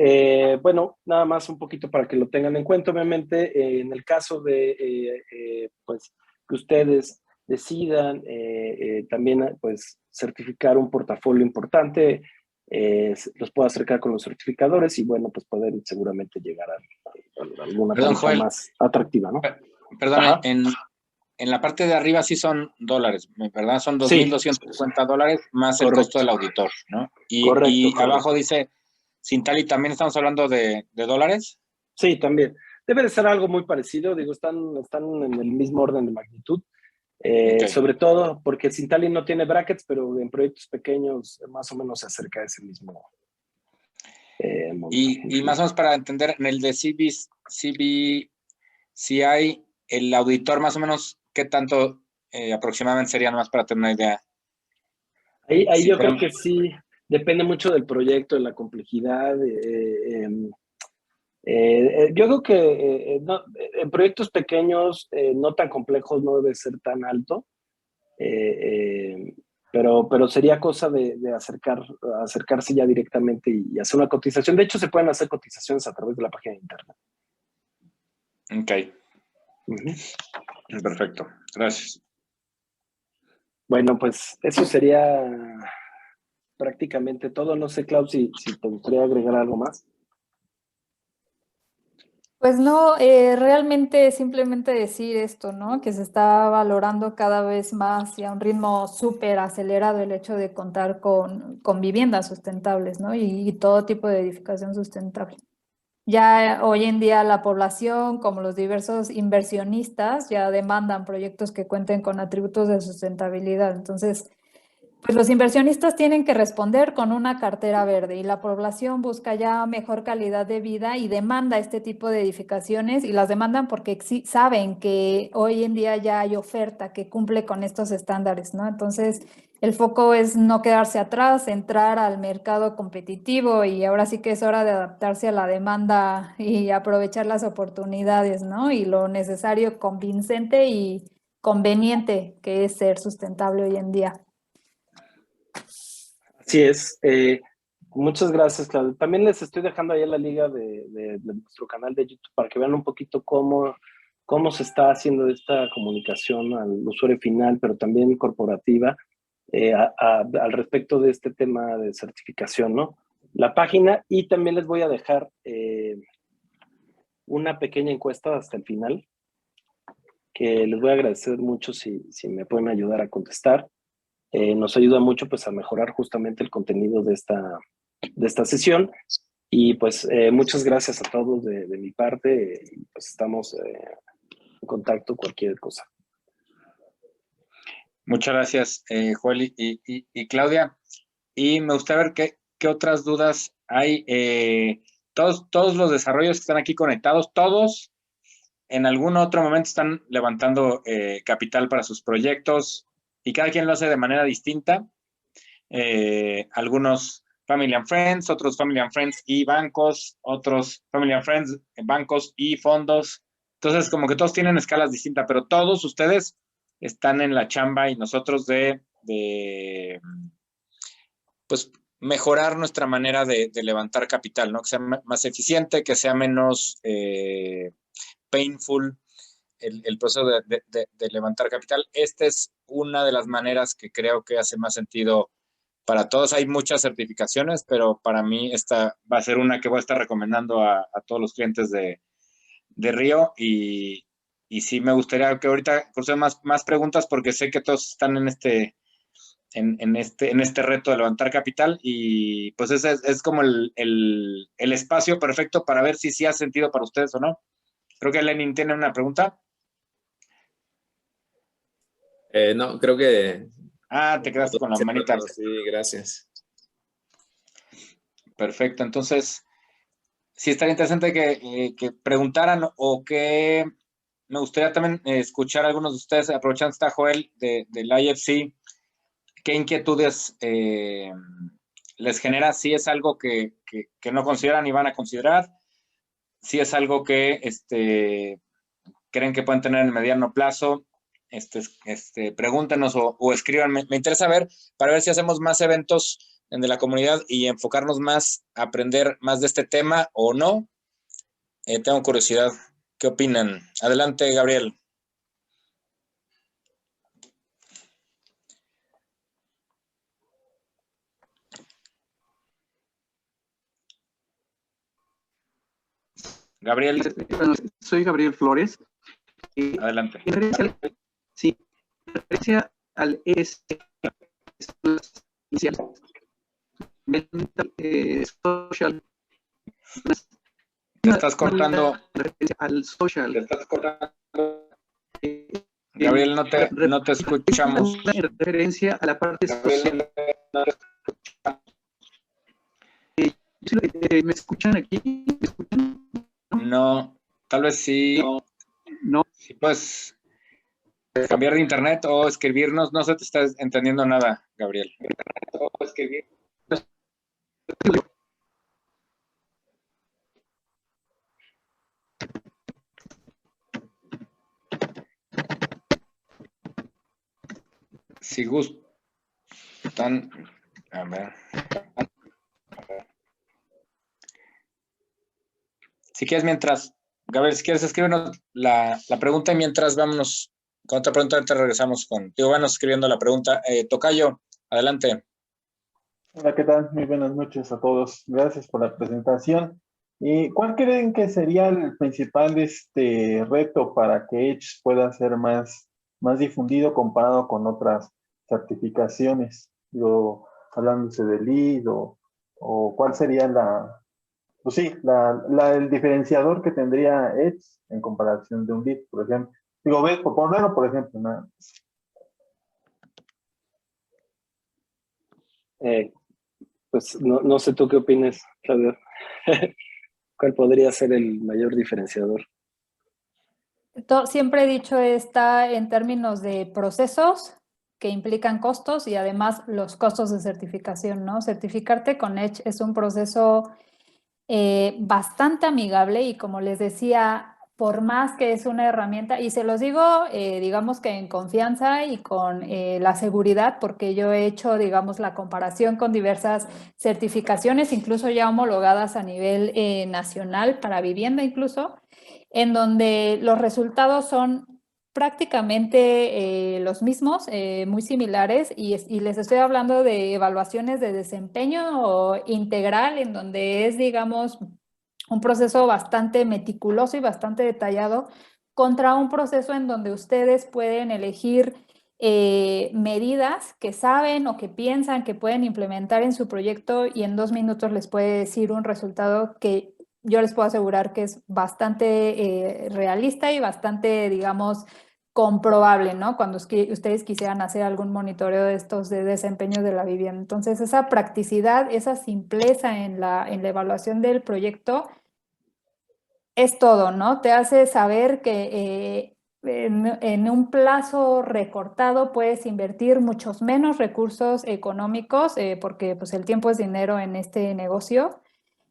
L: bueno, nada más un poquito para que lo tengan en cuenta. Obviamente, en el caso de pues, que ustedes decidan también pues, certificar un portafolio importante, los puedo acercar con los certificadores y bueno, pues poder seguramente llegar a alguna tarifa más atractiva, ¿no?
B: Perdón, en la parte de arriba sí son dólares, ¿verdad? Son $2,250 más el costo del auditor, ¿no? Y abajo dice, Sintali, ¿también estamos hablando de dólares?
L: Sí, también. Debe de ser algo muy parecido, digo, están en el mismo orden de magnitud. Sobre todo porque Sintali no tiene brackets, pero en proyectos pequeños más o menos se acerca a ese mismo
B: y más o menos para entender, en el de CBCI, el auditor más o menos, ¿qué tanto aproximadamente sería, nomás para tener una idea?
L: Ahí yo creo que sí, depende mucho del proyecto, de la complejidad. Yo creo que en proyectos pequeños, no tan complejos, no debe ser tan alto, pero sería cosa de acercarse ya directamente y hacer una cotización. De hecho, se pueden hacer cotizaciones a través de la página de internet.
B: Ok. Perfecto, gracias.
L: Bueno, pues eso sería prácticamente todo. No sé, Clau, si te gustaría agregar algo más.
K: Pues no, realmente simplemente decir esto, ¿no? Que se está valorando cada vez más y a un ritmo súper acelerado el hecho de contar con viviendas sustentables, ¿no? Y todo tipo de edificación sustentable. Ya hoy en día la población, como los diversos inversionistas, ya demandan proyectos que cuenten con atributos de sustentabilidad. Entonces, pues los inversionistas tienen que responder con una cartera verde y la población busca ya mejor calidad de vida y demanda este tipo de edificaciones y las demandan porque saben que hoy en día ya hay oferta que cumple con estos estándares, ¿no? Entonces, el foco es no quedarse atrás, entrar al mercado competitivo y ahora sí que es hora de adaptarse a la demanda y aprovechar las oportunidades, ¿no? Y lo necesario, convincente y conveniente que es ser sustentable hoy en día.
L: Así es. Muchas gracias, Claudio. También les estoy dejando ahí la liga de nuestro canal de YouTube para que vean un poquito cómo se está haciendo esta comunicación al usuario final, pero también corporativa, al respecto de este tema de certificación, ¿no? La página, y también les voy a dejar una pequeña encuesta hasta el final, que les voy a agradecer mucho si me pueden ayudar a contestar. Nos ayuda mucho pues a mejorar justamente el contenido de esta sesión y pues muchas gracias a todos de mi parte y pues estamos en contacto cualquier cosa.
B: Muchas gracias, Joel y Claudia. Y me gustaría ver qué otras dudas hay. Todos los desarrollos que están aquí conectados, todos en algún otro momento están levantando capital para sus proyectos y cada quien lo hace de manera distinta. Algunos Family and Friends, otros Family and Friends y bancos, otros Family and Friends, bancos y fondos. Entonces, como que todos tienen escalas distintas, pero todos ustedes están en la chamba y nosotros de pues mejorar nuestra manera de levantar capital, ¿no? Que sea más eficiente, que sea menos painful el proceso de levantar capital. Esta es una de las maneras que creo que hace más sentido para todos. Hay muchas certificaciones, pero para mí esta va a ser una que voy a estar recomendando a todos los clientes de Río y sí me gustaría que ahorita cursé más preguntas porque sé que todos están en este reto de levantar capital y pues ese es como el espacio perfecto para ver si hace sentido para ustedes o no. Creo que Lenin tiene una pregunta.
F: No, creo que...
B: te quedaste con la manita.
F: Sí, gracias.
B: Perfecto, entonces sí estaría interesante que preguntaran o que me gustaría también escuchar a algunos de ustedes, aprovechando está Joel del IFC, qué inquietudes les genera, si es algo que no consideran y van a considerar, si es algo que creen que pueden tener en mediano plazo, pregúntenos o escriban. Me interesa ver, para ver si hacemos más eventos de la comunidad y enfocarnos más a aprender más de este tema o no? Tengo curiosidad. ¿Qué opinan? Adelante, Gabriel. Gabriel.
O: Soy Gabriel Flores.
B: Adelante.
O: Sí, en referencia al inicial, social.
B: Te estás cortando.
O: Al social.
B: Te estás cortando. Gabriel, no te escuchamos.
O: En referencia a la parte social. ¿Me escuchan aquí? ¿Me escuchan?
B: No, tal vez sí.
O: No.
B: Sí, pues cambiar de internet o escribirnos. No se te está entendiendo nada, Gabriel. Si gustan, a ver. Si quieres, Gabriel, si quieres, escríbenos la pregunta y mientras vámonos con otra pregunta, ahorita regresamos vámonos escribiendo la pregunta. Tocayo, adelante.
P: Hola, ¿qué tal? Muy buenas noches a todos. Gracias por la presentación. ¿Cuál creen que sería el principal reto para que Edge pueda ser más difundido comparado con otras certificaciones? Hablándose de LEED o cuál sería el diferenciador que tendría Edge en comparación de un LEED, por ejemplo. Por ponerlo, por ejemplo, nada.
L: Pues no sé tú qué opinas, Claudio. ¿Cuál podría ser el mayor diferenciador?
K: Siempre he dicho está en términos de procesos que implican costos y además los costos de certificación, ¿no? Certificarte con Edge es un proceso bastante amigable y como les decía, por más que es una herramienta, y se los digo, digamos que en confianza y con la seguridad, porque yo he hecho, digamos, la comparación con diversas certificaciones, incluso ya homologadas a nivel nacional para vivienda incluso, en donde los resultados son prácticamente los mismos, muy similares, y les estoy hablando de evaluaciones de desempeño integral, en donde es, digamos, un proceso bastante meticuloso y bastante detallado contra un proceso en donde ustedes pueden elegir medidas que saben o que piensan que pueden implementar en su proyecto y en 2 minutos les puede decir un resultado que yo les puedo asegurar que es bastante realista y bastante, digamos, comprobable, ¿no? Cuando ustedes quisieran hacer algún monitoreo de estos de desempeño de la vivienda. Entonces, esa practicidad, esa simpleza en la evaluación del proyecto es todo, ¿no? Te hace saber que en un plazo recortado puedes invertir muchos menos recursos económicos porque pues, el tiempo es dinero en este negocio.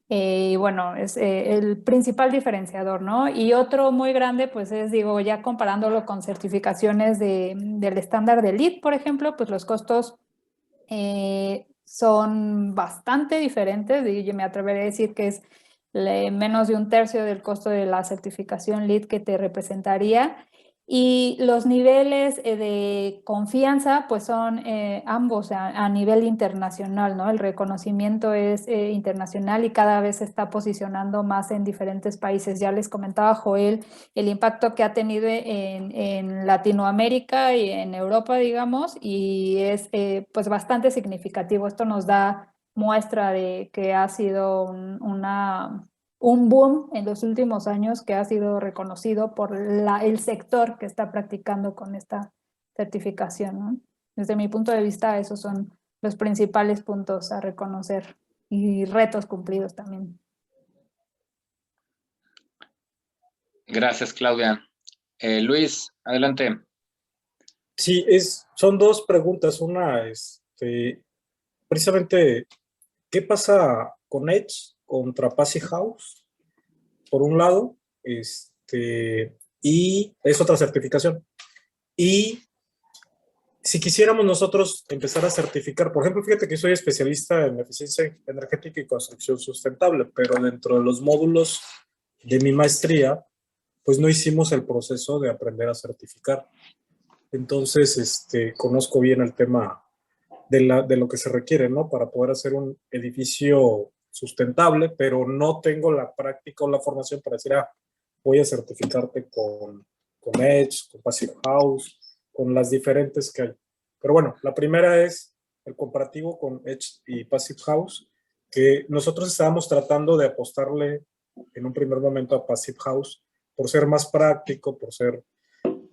K: Y bueno, es el principal diferenciador, ¿no? Y otro muy grande, pues es, digo, ya comparándolo con certificaciones del estándar de LEED, por ejemplo, pues los costos son bastante diferentes. Y yo me atreveré a decir que es menos de 1/3 del costo de la certificación LEED que te representaría. Y los niveles de confianza, pues son ambos a nivel internacional, ¿no? El reconocimiento es internacional y cada vez se está posicionando más en diferentes países. Ya les comentaba Joel el impacto que ha tenido en Latinoamérica y en Europa, digamos, y es pues bastante significativo. Esto nos da muestra de que ha sido un boom en los últimos años que ha sido reconocido por el sector que está practicando con esta certificación, ¿no? Desde mi punto de vista, esos son los principales puntos a reconocer y retos cumplidos también.
B: Gracias, Claudia. Luis, adelante.
Q: Sí, son 2 preguntas. Una, precisamente, ¿qué pasa con Edge contra Passy House, por un lado, y es otra certificación? Y si quisiéramos nosotros empezar a certificar, por ejemplo, fíjate que soy especialista en eficiencia energética y construcción sustentable, pero dentro de los módulos de mi maestría, pues no hicimos el proceso de aprender a certificar. Entonces, conozco bien el tema de lo que se requiere, ¿no? Para poder hacer un edificio sustentable, pero no tengo la práctica o la formación para decir, voy a certificarte con Edge, con Passive House, con las diferentes que hay. Pero bueno, la primera es el comparativo con Edge y Passive House, que nosotros estábamos tratando de apostarle en un primer momento a Passive House por ser más práctico,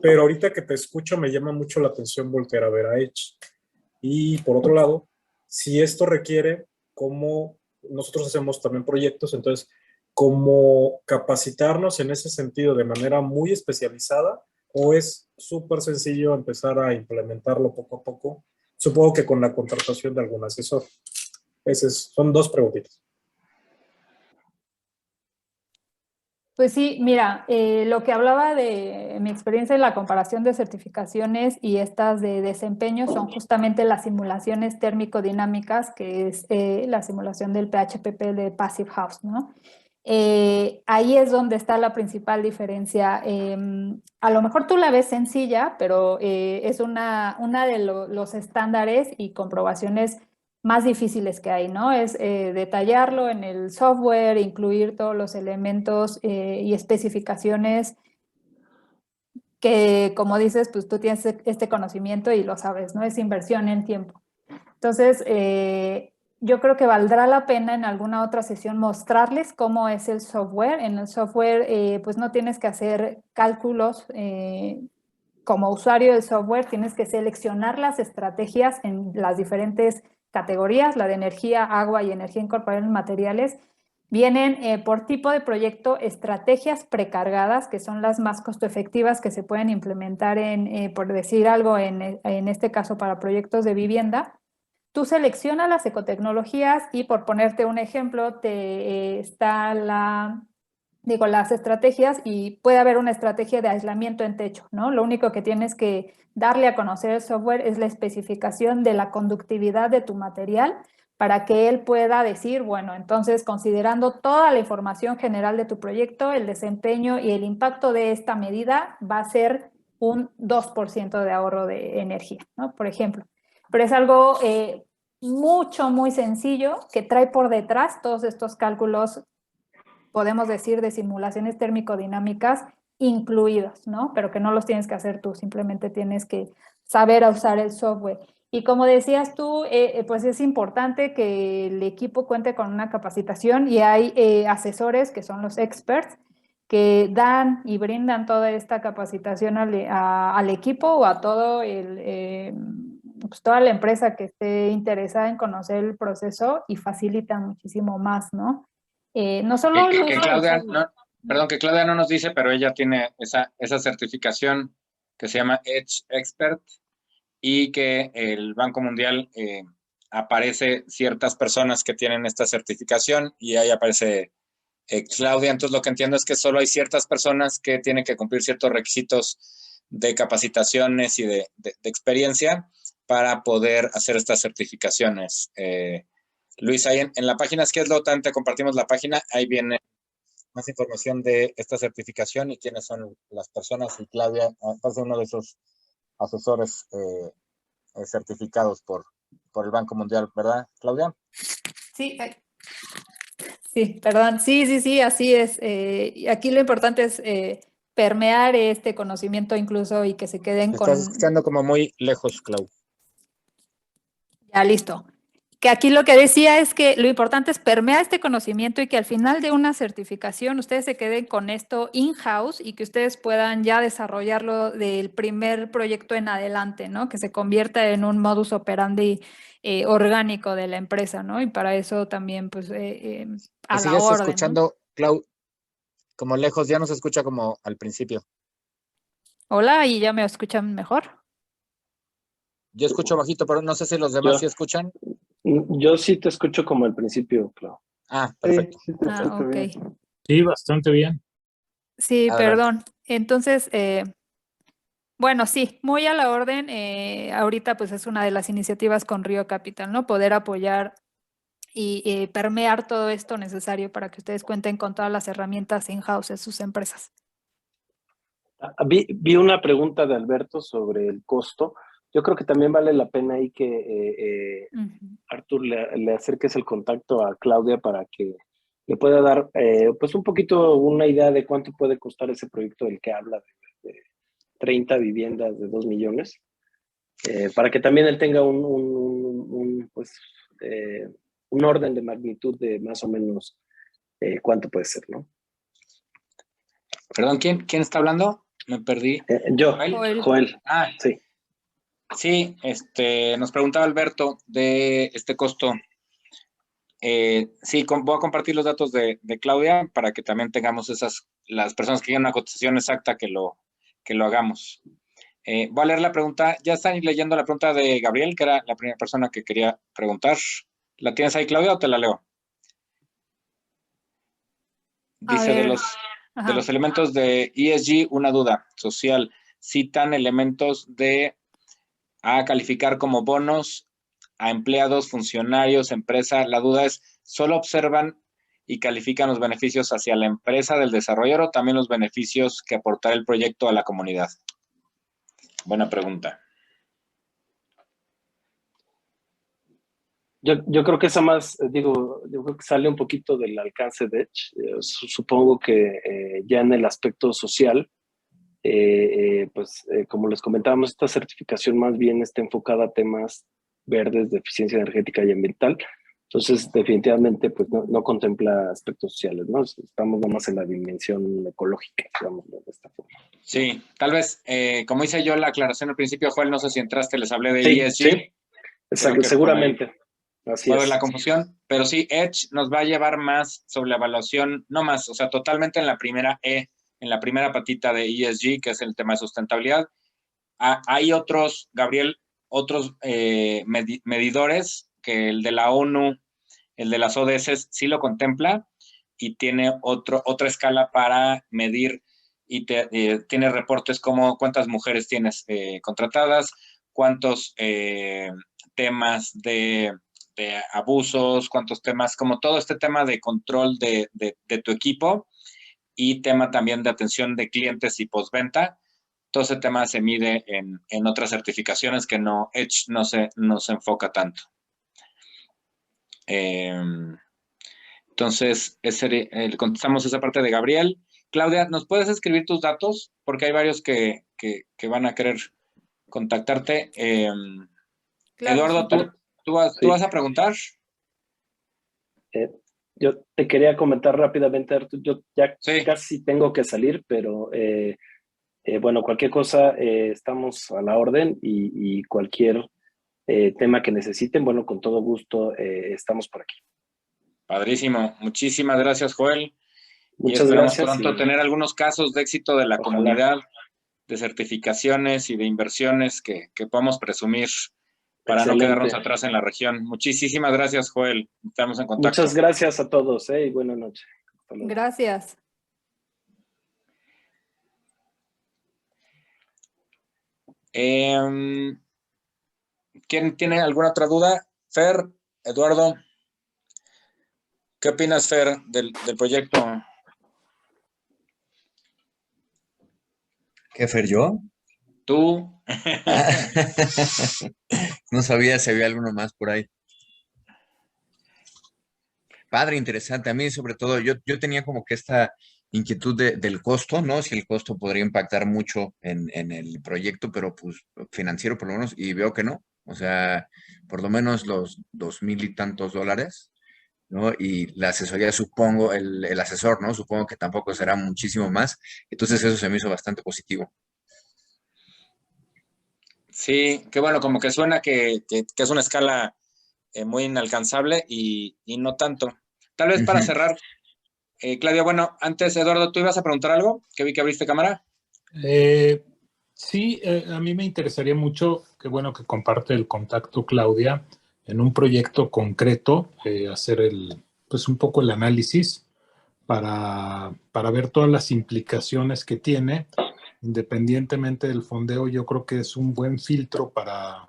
Q: pero ahorita que te escucho me llama mucho la atención voltear a ver a Edge. Y por otro lado, si esto requiere, como nosotros hacemos también proyectos, entonces, como capacitarnos en ese sentido de manera muy especializada, o es súper sencillo empezar a implementarlo poco a poco, supongo que con la contratación de algún asesor. Son dos preguntitas.
K: Pues sí, mira, lo que hablaba de mi experiencia en la comparación de certificaciones y estas de desempeño son justamente las simulaciones térmico-dinámicas, que es la simulación del PHPP de Passive House, ¿no? Ahí es donde está la principal diferencia. A lo mejor tú la ves sencilla, pero es una de los estándares y comprobaciones más difíciles que hay, ¿no? Es detallarlo en el software, incluir todos los elementos y especificaciones que, como dices, pues tú tienes este conocimiento y lo sabes, ¿no? Es inversión en tiempo. Entonces, yo creo que valdrá la pena en alguna otra sesión mostrarles cómo es el software. En el software, pues no tienes que hacer cálculos como usuario del software, tienes que seleccionar las estrategias en las diferentes categorías, la de energía, agua y energía incorporada en materiales. Vienen por tipo de proyecto estrategias precargadas, que son las más costo efectivas que se pueden implementar por decir algo, en este caso para proyectos de vivienda. Tú seleccionas las ecotecnologías y, por ponerte un ejemplo, está las estrategias, y puede haber una estrategia de aislamiento en techo, ¿no? Lo único que tienes que darle a conocer el software es la especificación de la conductividad de tu material para que él pueda decir, bueno, entonces, considerando toda la información general de tu proyecto, el desempeño y el impacto de esta medida va a ser un 2% de ahorro de energía, ¿no? Por ejemplo. Pero es algo muy sencillo que trae por detrás todos estos cálculos, podemos decir, de simulaciones térmico-dinámicas incluidos, ¿no? Pero que no los tienes que hacer tú, simplemente tienes que saber usar el software. Y como decías tú, pues es importante que el equipo cuente con una capacitación, y hay asesores que son los experts que dan y brindan toda esta capacitación al equipo o a todo pues toda la empresa que esté interesada en conocer el proceso, y facilitan muchísimo más, ¿no? No solo
B: que Claudia, perdón, que Claudia no nos dice, pero ella tiene esa certificación que se llama Edge Expert, y que el Banco Mundial aparece ciertas personas que tienen esta certificación, y ahí aparece Claudia. Entonces lo que entiendo es que solo hay ciertas personas que tienen que cumplir ciertos requisitos de capacitaciones y de experiencia para poder hacer estas certificaciones. Luis, ahí en la página, es que es lo tanto, te compartimos la página, ahí viene más información de esta certificación y quiénes son las personas, y Claudia es uno de esos asesores certificados por el Banco Mundial, ¿verdad, Claudia?
K: Sí, sí, perdón, sí, así es. Aquí lo importante es permear este conocimiento incluso, y que se queden con...
B: Estás quedando como muy lejos, Clau.
K: Ya, listo. Que aquí lo que decía es que lo importante es permear este conocimiento, y que al final de una certificación ustedes se queden con esto in-house, y que ustedes puedan ya desarrollarlo del primer proyecto en adelante, ¿no? Que se convierta en un modus operandi orgánico de la empresa, ¿no? Y para eso también, pues, a la
B: sigues
K: orden,
B: escuchando,
K: ¿no?
B: Clau, como lejos, ya no se escucha como al principio.
K: Hola, ¿y ya me escuchan mejor?
B: Yo escucho bajito, pero no sé si los demás sí escuchan.
L: Yo sí te escucho como al principio, Clau.
B: Perfecto.
P: Sí, te escucho
K: Ok.
P: bien.
C: Sí, bastante bien.
K: Sí,
B: Adelante.
K: perdón. Entonces, Bueno, sí, muy a la orden. Ahorita pues es una de las iniciativas con Río Capital, ¿no? Poder apoyar y permear todo esto necesario para que ustedes cuenten con todas las herramientas in-house de sus empresas.
L: Vi una pregunta de Alberto sobre el costo. Yo creo que también vale la pena ahí que Artur le acerques el contacto a Claudia para que le pueda dar pues un poquito una idea de cuánto puede costar ese proyecto del que habla de 30 viviendas de 2 millones, para que también él tenga un orden de magnitud de más o menos cuánto puede ser, ¿no?
B: Perdón, ¿quién está hablando? Me perdí.
L: Yo, Joel.
B: Ah,
L: sí.
B: Sí, nos preguntaba Alberto de este costo. Sí, voy a compartir los datos de Claudia para que también tengamos las personas que quieran una cotización exacta que lo hagamos. Voy a leer la pregunta. Ya están leyendo la pregunta de Gabriel, que era la primera persona que quería preguntar. ¿La tienes ahí, Claudia, o te la leo? Dice, de los elementos de ESG, una duda social. Citan elementos a calificar como bonos a empleados, funcionarios, empresa. La duda es, ¿solo observan y califican los beneficios hacia la empresa del desarrollador o también los beneficios que aportará el proyecto a la comunidad? Buena pregunta.
L: Yo creo que esa más, yo creo que sale un poquito del alcance de Edge. Supongo que ya en el aspecto social, como les comentábamos, esta certificación más bien está enfocada a temas verdes de eficiencia energética y ambiental. Entonces, definitivamente, pues no contempla aspectos sociales, ¿no? Estamos nomás en la dimensión ecológica, digamos, de esta forma.
B: Sí, tal vez, como hice yo la aclaración al principio, Joel, no sé si entraste, les hablé de
L: sí,
B: ESG.
L: Sí, exacto, seguramente. Así
B: puede
L: es.
B: haber la confusión, pero sí, Edge nos va a llevar más sobre la evaluación, no más, o sea, totalmente en la primera en la primera patita de ESG, que es el tema de sustentabilidad. Hay otros, Gabriel, otros medidores que el de la ONU, el de las ODS, sí lo contempla y tiene otra escala para medir y tiene reportes como cuántas mujeres tienes contratadas, cuántos temas de abusos, cuántos temas, como todo este tema de control de tu equipo y tema también de atención de clientes y postventa. Todo ese tema se mide en otras certificaciones que Edge no se enfoca tanto. Entonces, contestamos esa parte de Gabriel. Claudia, ¿nos puedes escribir tus datos? Porque hay varios que van a querer contactarte. Claro, Eduardo, sí. ¿Tú vas a preguntar?
L: Yo te quería comentar rápidamente, Artur, yo ya casi tengo que salir, pero bueno, cualquier cosa estamos a la orden y cualquier tema que necesiten, bueno, con todo gusto estamos por aquí.
B: Padrísimo. Muchísimas gracias, Joel.
L: Muchas
B: esperamos
L: gracias.
B: Pronto tener algunos casos de éxito de la comunidad, de certificaciones y de inversiones que podamos presumir para no quedarnos atrás en la región. Muchísimas gracias, Joel. Estamos en contacto.
L: Muchas gracias a todos y buenas noches.
K: Gracias.
B: ¿Quién tiene alguna otra duda? Fer, Eduardo. ¿Qué opinas, Fer, del proyecto?
R: ¿Qué, Fer, yo?
B: ¿Tú?
R: No sabía si había alguno más por ahí. Padre, interesante. A mí, sobre todo, yo tenía como que esta inquietud del costo, ¿no? Si el costo podría impactar mucho en el proyecto, pero pues financiero por lo menos, y veo que no. O sea, por lo menos los 2,000 y tantos dólares, ¿no? Y la asesoría, supongo, el asesor, ¿no? Supongo que tampoco será muchísimo más. Entonces eso se me hizo bastante positivo.
B: Sí, qué bueno, como que suena que es una escala muy inalcanzable y no tanto. Tal vez para cerrar, Claudia, bueno, antes, Eduardo, ¿tú ibas a preguntar algo? Que vi que abriste cámara.
C: Sí, a mí me interesaría mucho, qué bueno que comparte el contacto, Claudia, en un proyecto concreto, hacer pues un poco el análisis para ver todas las implicaciones que tiene independientemente del fondeo, yo creo que es un buen filtro para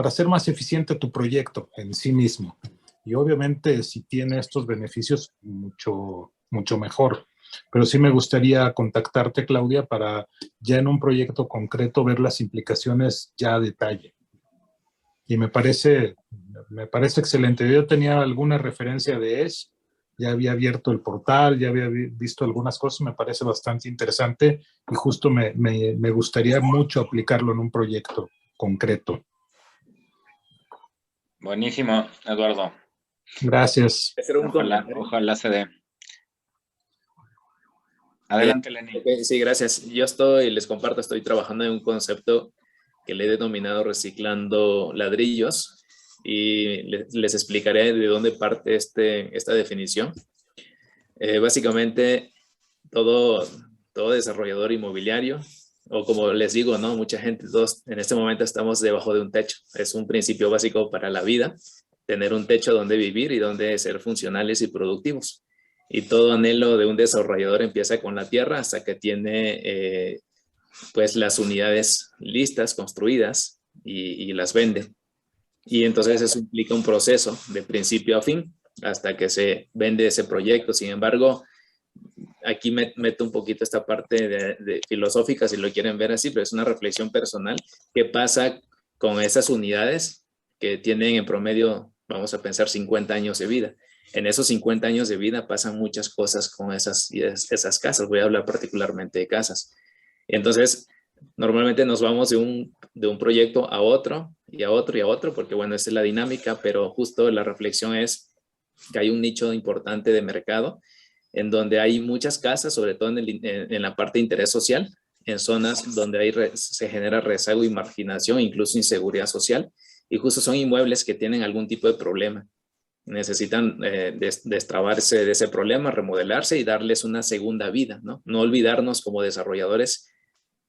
C: hacer más eficiente tu proyecto en sí mismo. Y obviamente si tiene estos beneficios, mucho mejor. Pero sí me gustaría contactarte, Claudia, para ya en un proyecto concreto ver las implicaciones ya a detalle. Y me parece excelente. Yo tenía alguna referencia de Edge, ya había abierto el portal, ya había visto algunas cosas, me parece bastante interesante y justo me gustaría mucho aplicarlo en un proyecto concreto.
B: Buenísimo, Eduardo.
C: Gracias.
B: Ojalá se dé. Adelante, Lenny.
F: Sí, gracias. Les comparto, estoy trabajando en un concepto que le he denominado reciclando ladrillos y les explicaré de dónde parte esta definición. Básicamente, todo desarrollador inmobiliario, o como les digo, ¿no? Mucha gente, todos en este momento estamos debajo de un techo. Es un principio básico para la vida, tener un techo donde vivir y donde ser funcionales y productivos. Y todo anhelo de un desarrollador empieza con la tierra hasta que tiene pues las unidades listas, construidas y las vende. Y entonces eso implica un proceso de principio a fin hasta que se vende ese proyecto. Sin embargo, aquí meto un poquito esta parte de filosófica, si lo quieren ver así, pero es una reflexión personal. ¿Qué pasa con esas unidades que tienen en promedio, vamos a pensar, 50 años de vida? En esos 50 años de vida pasan muchas cosas con esas casas. Voy a hablar particularmente de casas. Entonces, normalmente nos vamos de un proyecto a otro y a otro y a otro, porque bueno, esa es la dinámica, pero justo la reflexión es que hay un nicho importante de mercado en donde hay muchas casas, sobre todo en la parte de interés social, en zonas donde se genera rezago y marginación, incluso inseguridad social, y justo son inmuebles que tienen algún tipo de problema. Necesitan destrabarse de ese problema, remodelarse y darles una segunda vida, ¿no? No olvidarnos como desarrolladores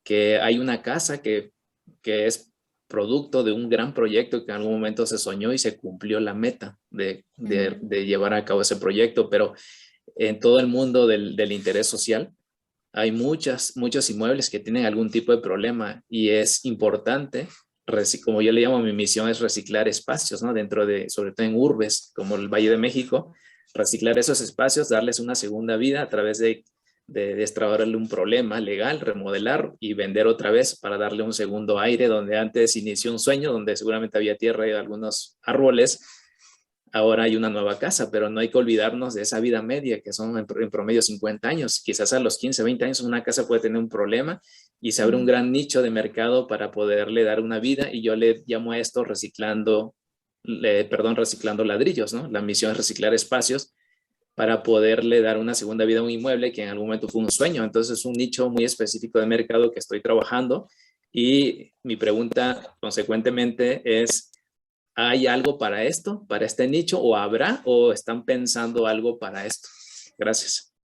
F: que hay una casa que es producto de un gran proyecto que en algún momento se soñó y se cumplió la meta de llevar a cabo ese proyecto, pero en todo el mundo del interés social hay muchos inmuebles que tienen algún tipo de problema y es importante, como yo le llamo, mi misión es reciclar espacios, ¿no? Sobre todo en urbes como el Valle de México, reciclar esos espacios, darles una segunda vida a través de destrabarle un problema legal, remodelar y vender otra vez para darle un segundo aire donde antes inició un sueño, donde seguramente había tierra y algunos árboles. Ahora hay una nueva casa, pero no hay que olvidarnos de esa vida media, que son en promedio 50 años. Quizás a los 15, 20 años una casa puede tener un problema y se abre un gran nicho de mercado para poderle dar una vida, y yo le llamo a esto reciclando ladrillos, ¿no? La misión es reciclar espacios para poderle dar una segunda vida a un inmueble que en algún momento fue un sueño. Entonces es un nicho muy específico de mercado que estoy trabajando, y mi pregunta consecuentemente es: ¿hay algo para esto, para este nicho, o habrá, o están pensando algo para esto? Gracias.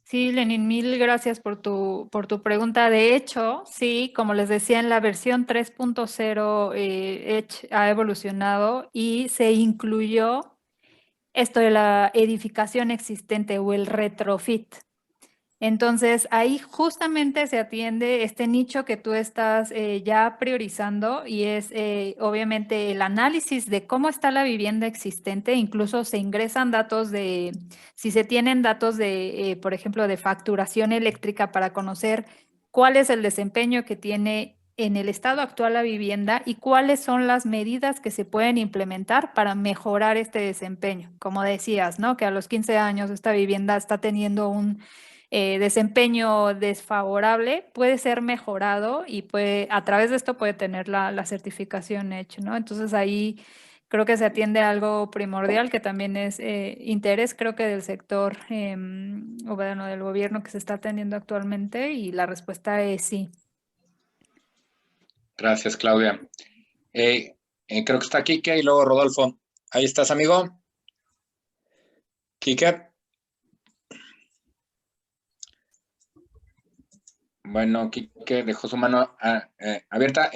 K: Sí, Lenin, mil gracias por tu pregunta. De hecho, sí, como les decía, en la versión 3.0 Edge ha evolucionado y se incluyó esto de la edificación existente o el retrofit. Entonces, ahí justamente se atiende este nicho que tú estás ya priorizando, y es obviamente el análisis de cómo está la vivienda existente. Incluso se ingresan datos si se tienen datos por ejemplo, de facturación eléctrica, para conocer cuál es el desempeño que tiene en el estado actual la vivienda y cuáles son las medidas que se pueden implementar para mejorar este desempeño. Como decías, ¿no? Que a los 15 años esta vivienda está teniendo un desempeño desfavorable, puede ser mejorado y a través de esto puede tener la certificación hecha, ¿no? Entonces ahí creo que se atiende a algo primordial, que también es interés, creo que del sector o bueno, del gobierno, que se está atendiendo actualmente, y la respuesta es sí.
B: Gracias, Claudia. Creo que está Quique y luego Rodolfo. Ahí estás, amigo. Quique. Bueno, Quique dejó su mano abierta.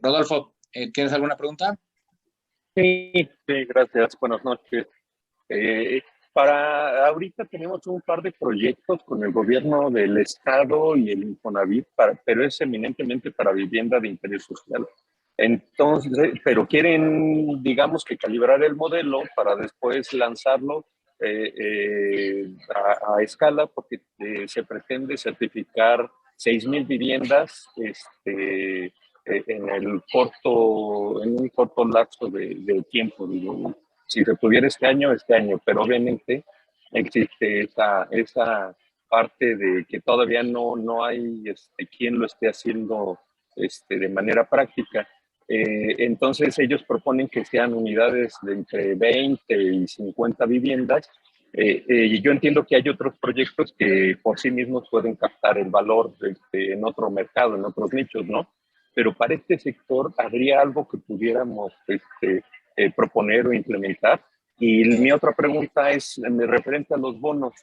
B: Rodolfo, ¿tienes alguna pregunta?
E: Sí, gracias. Buenas noches.
S: Para ahorita tenemos un par de proyectos con el gobierno del estado y el Infonavit, pero es eminentemente para vivienda de interés social. Entonces, pero quieren, digamos que calibrar el modelo para después lanzarlo a escala, porque se pretende certificar 6,000 viviendas en un corto lapso de tiempo. Digo, si se pudiera este año, pero obviamente existe esa parte de que todavía no hay quien lo esté haciendo de manera práctica. Entonces ellos proponen que sean unidades de entre 20 y 50 viviendas. Y yo entiendo que hay otros proyectos que por sí mismos pueden captar el valor en otro mercado, en otros nichos, ¿no? Pero para este sector, ¿habría algo que pudiéramos proponer o implementar? Y mi otra pregunta es referente a los bonos.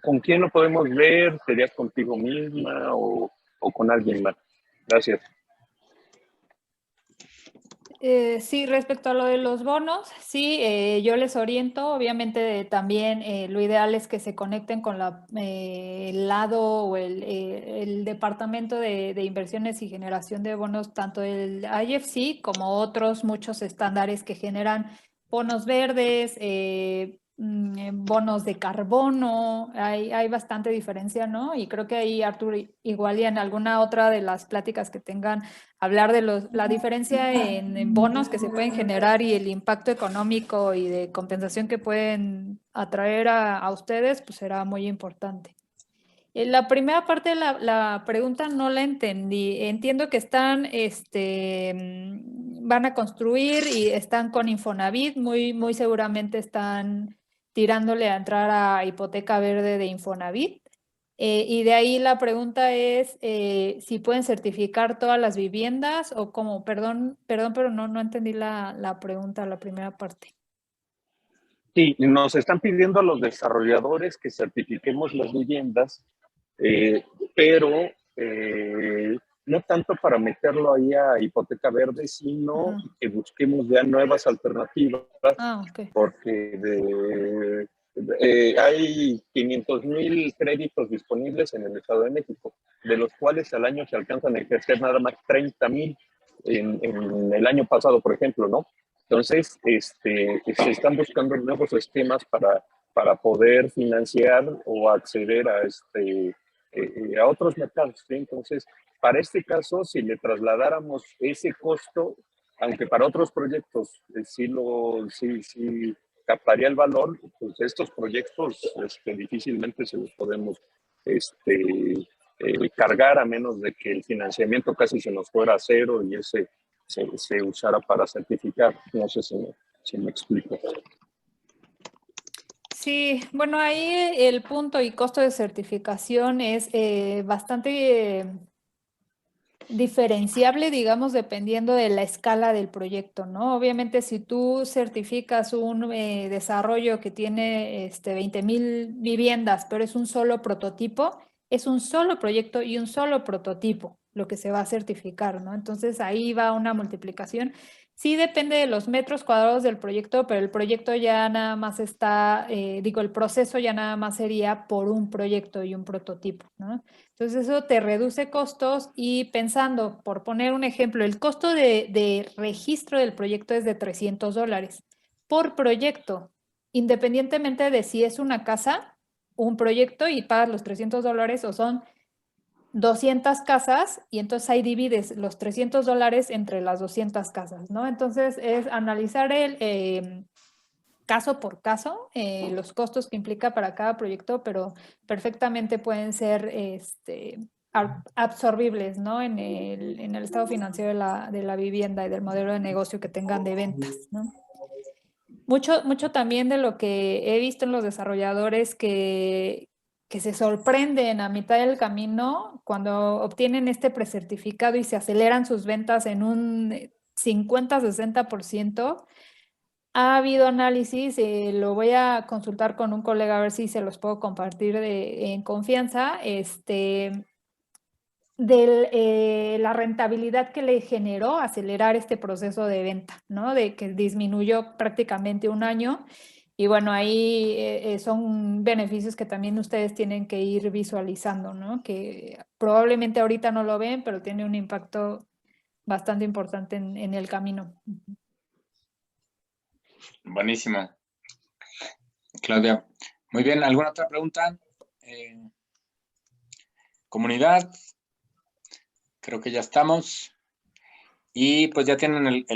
S: ¿Con quién lo podemos ver? ¿Sería contigo misma o con alguien más? Gracias.
K: Sí, respecto a lo de los bonos, sí, yo les oriento. Obviamente también lo ideal es que se conecten con el lado o el departamento de inversiones y generación de bonos, tanto el IFC como otros muchos estándares que generan bonos verdes, bonos de carbono. Hay bastante diferencia, ¿no? Y creo que ahí, Artur, igual y en alguna otra de las pláticas que tengan, hablar de la diferencia en bonos que se pueden generar y el impacto económico y de compensación que pueden atraer a ustedes, pues será muy importante. La primera parte de la pregunta no la entendí. Entiendo que van a construir y están con Infonavit, muy seguramente están tirándole a entrar a hipoteca verde de Infonavit. Y de ahí la pregunta es si pueden certificar todas las viviendas o cómo. Perdón, pero no entendí la pregunta, la primera parte.
S: Sí, nos están pidiendo a los desarrolladores que certifiquemos las viviendas, pero no tanto para meterlo ahí a hipoteca verde, sino que busquemos ya nuevas alternativas, porque hay 500,000 créditos disponibles en el Estado de México, de los cuales al año se alcanzan a ejercer nada más 30,000 en el año pasado, por ejemplo, ¿no? Entonces, se están buscando nuevos esquemas para poder financiar o acceder a otros mercados, ¿sí? Entonces, para este caso, si le trasladáramos ese costo, aunque para otros proyectos sí captaría el valor, pues estos proyectos difícilmente se los podemos cargar, a menos de que el financiamiento casi se nos fuera a cero y ese se usara para certificar. No sé si me explico.
K: Sí, bueno, ahí el punto y costo de certificación es bastante diferenciable, digamos, dependiendo de la escala del proyecto, ¿no? Obviamente, si tú certificas un desarrollo que tiene 20,000 viviendas, pero es un solo prototipo, es un solo proyecto y un solo prototipo lo que se va a certificar, ¿no? Entonces, ahí va una multiplicación. Sí depende de los metros cuadrados del proyecto, pero el proyecto ya nada más está, el proceso ya nada más sería por un proyecto y un prototipo, ¿no? Entonces eso te reduce costos y pensando, por poner un ejemplo, el costo de registro del proyecto es de $300 por proyecto, independientemente de si es una casa, un proyecto y pagas los $300 o son 200 casas y entonces ahí divides los $300 entre las 200 casas, ¿no? Entonces es analizar el caso por caso, los costos que implica para cada proyecto, pero perfectamente pueden ser absorbibles, ¿no? En el estado financiero de la vivienda y del modelo de negocio que tengan de ventas, ¿no? Mucho también de lo que he visto en los desarrolladores que se sorprenden a mitad del camino cuando obtienen este precertificado y se aceleran sus ventas en un 50-60%. Ha habido análisis, lo voy a consultar con un colega a ver si se los puedo compartir en confianza, de la rentabilidad que le generó acelerar este proceso de venta, ¿no? De que disminuyó prácticamente un año Y bueno, ahí son beneficios que también ustedes tienen que ir visualizando, ¿no? Que probablemente ahorita no lo ven, pero tiene un impacto bastante importante en el camino.
B: Buenísimo. Claudia. Muy bien, ¿alguna otra pregunta? Comunidad. Creo que ya estamos. Y pues ya tienen el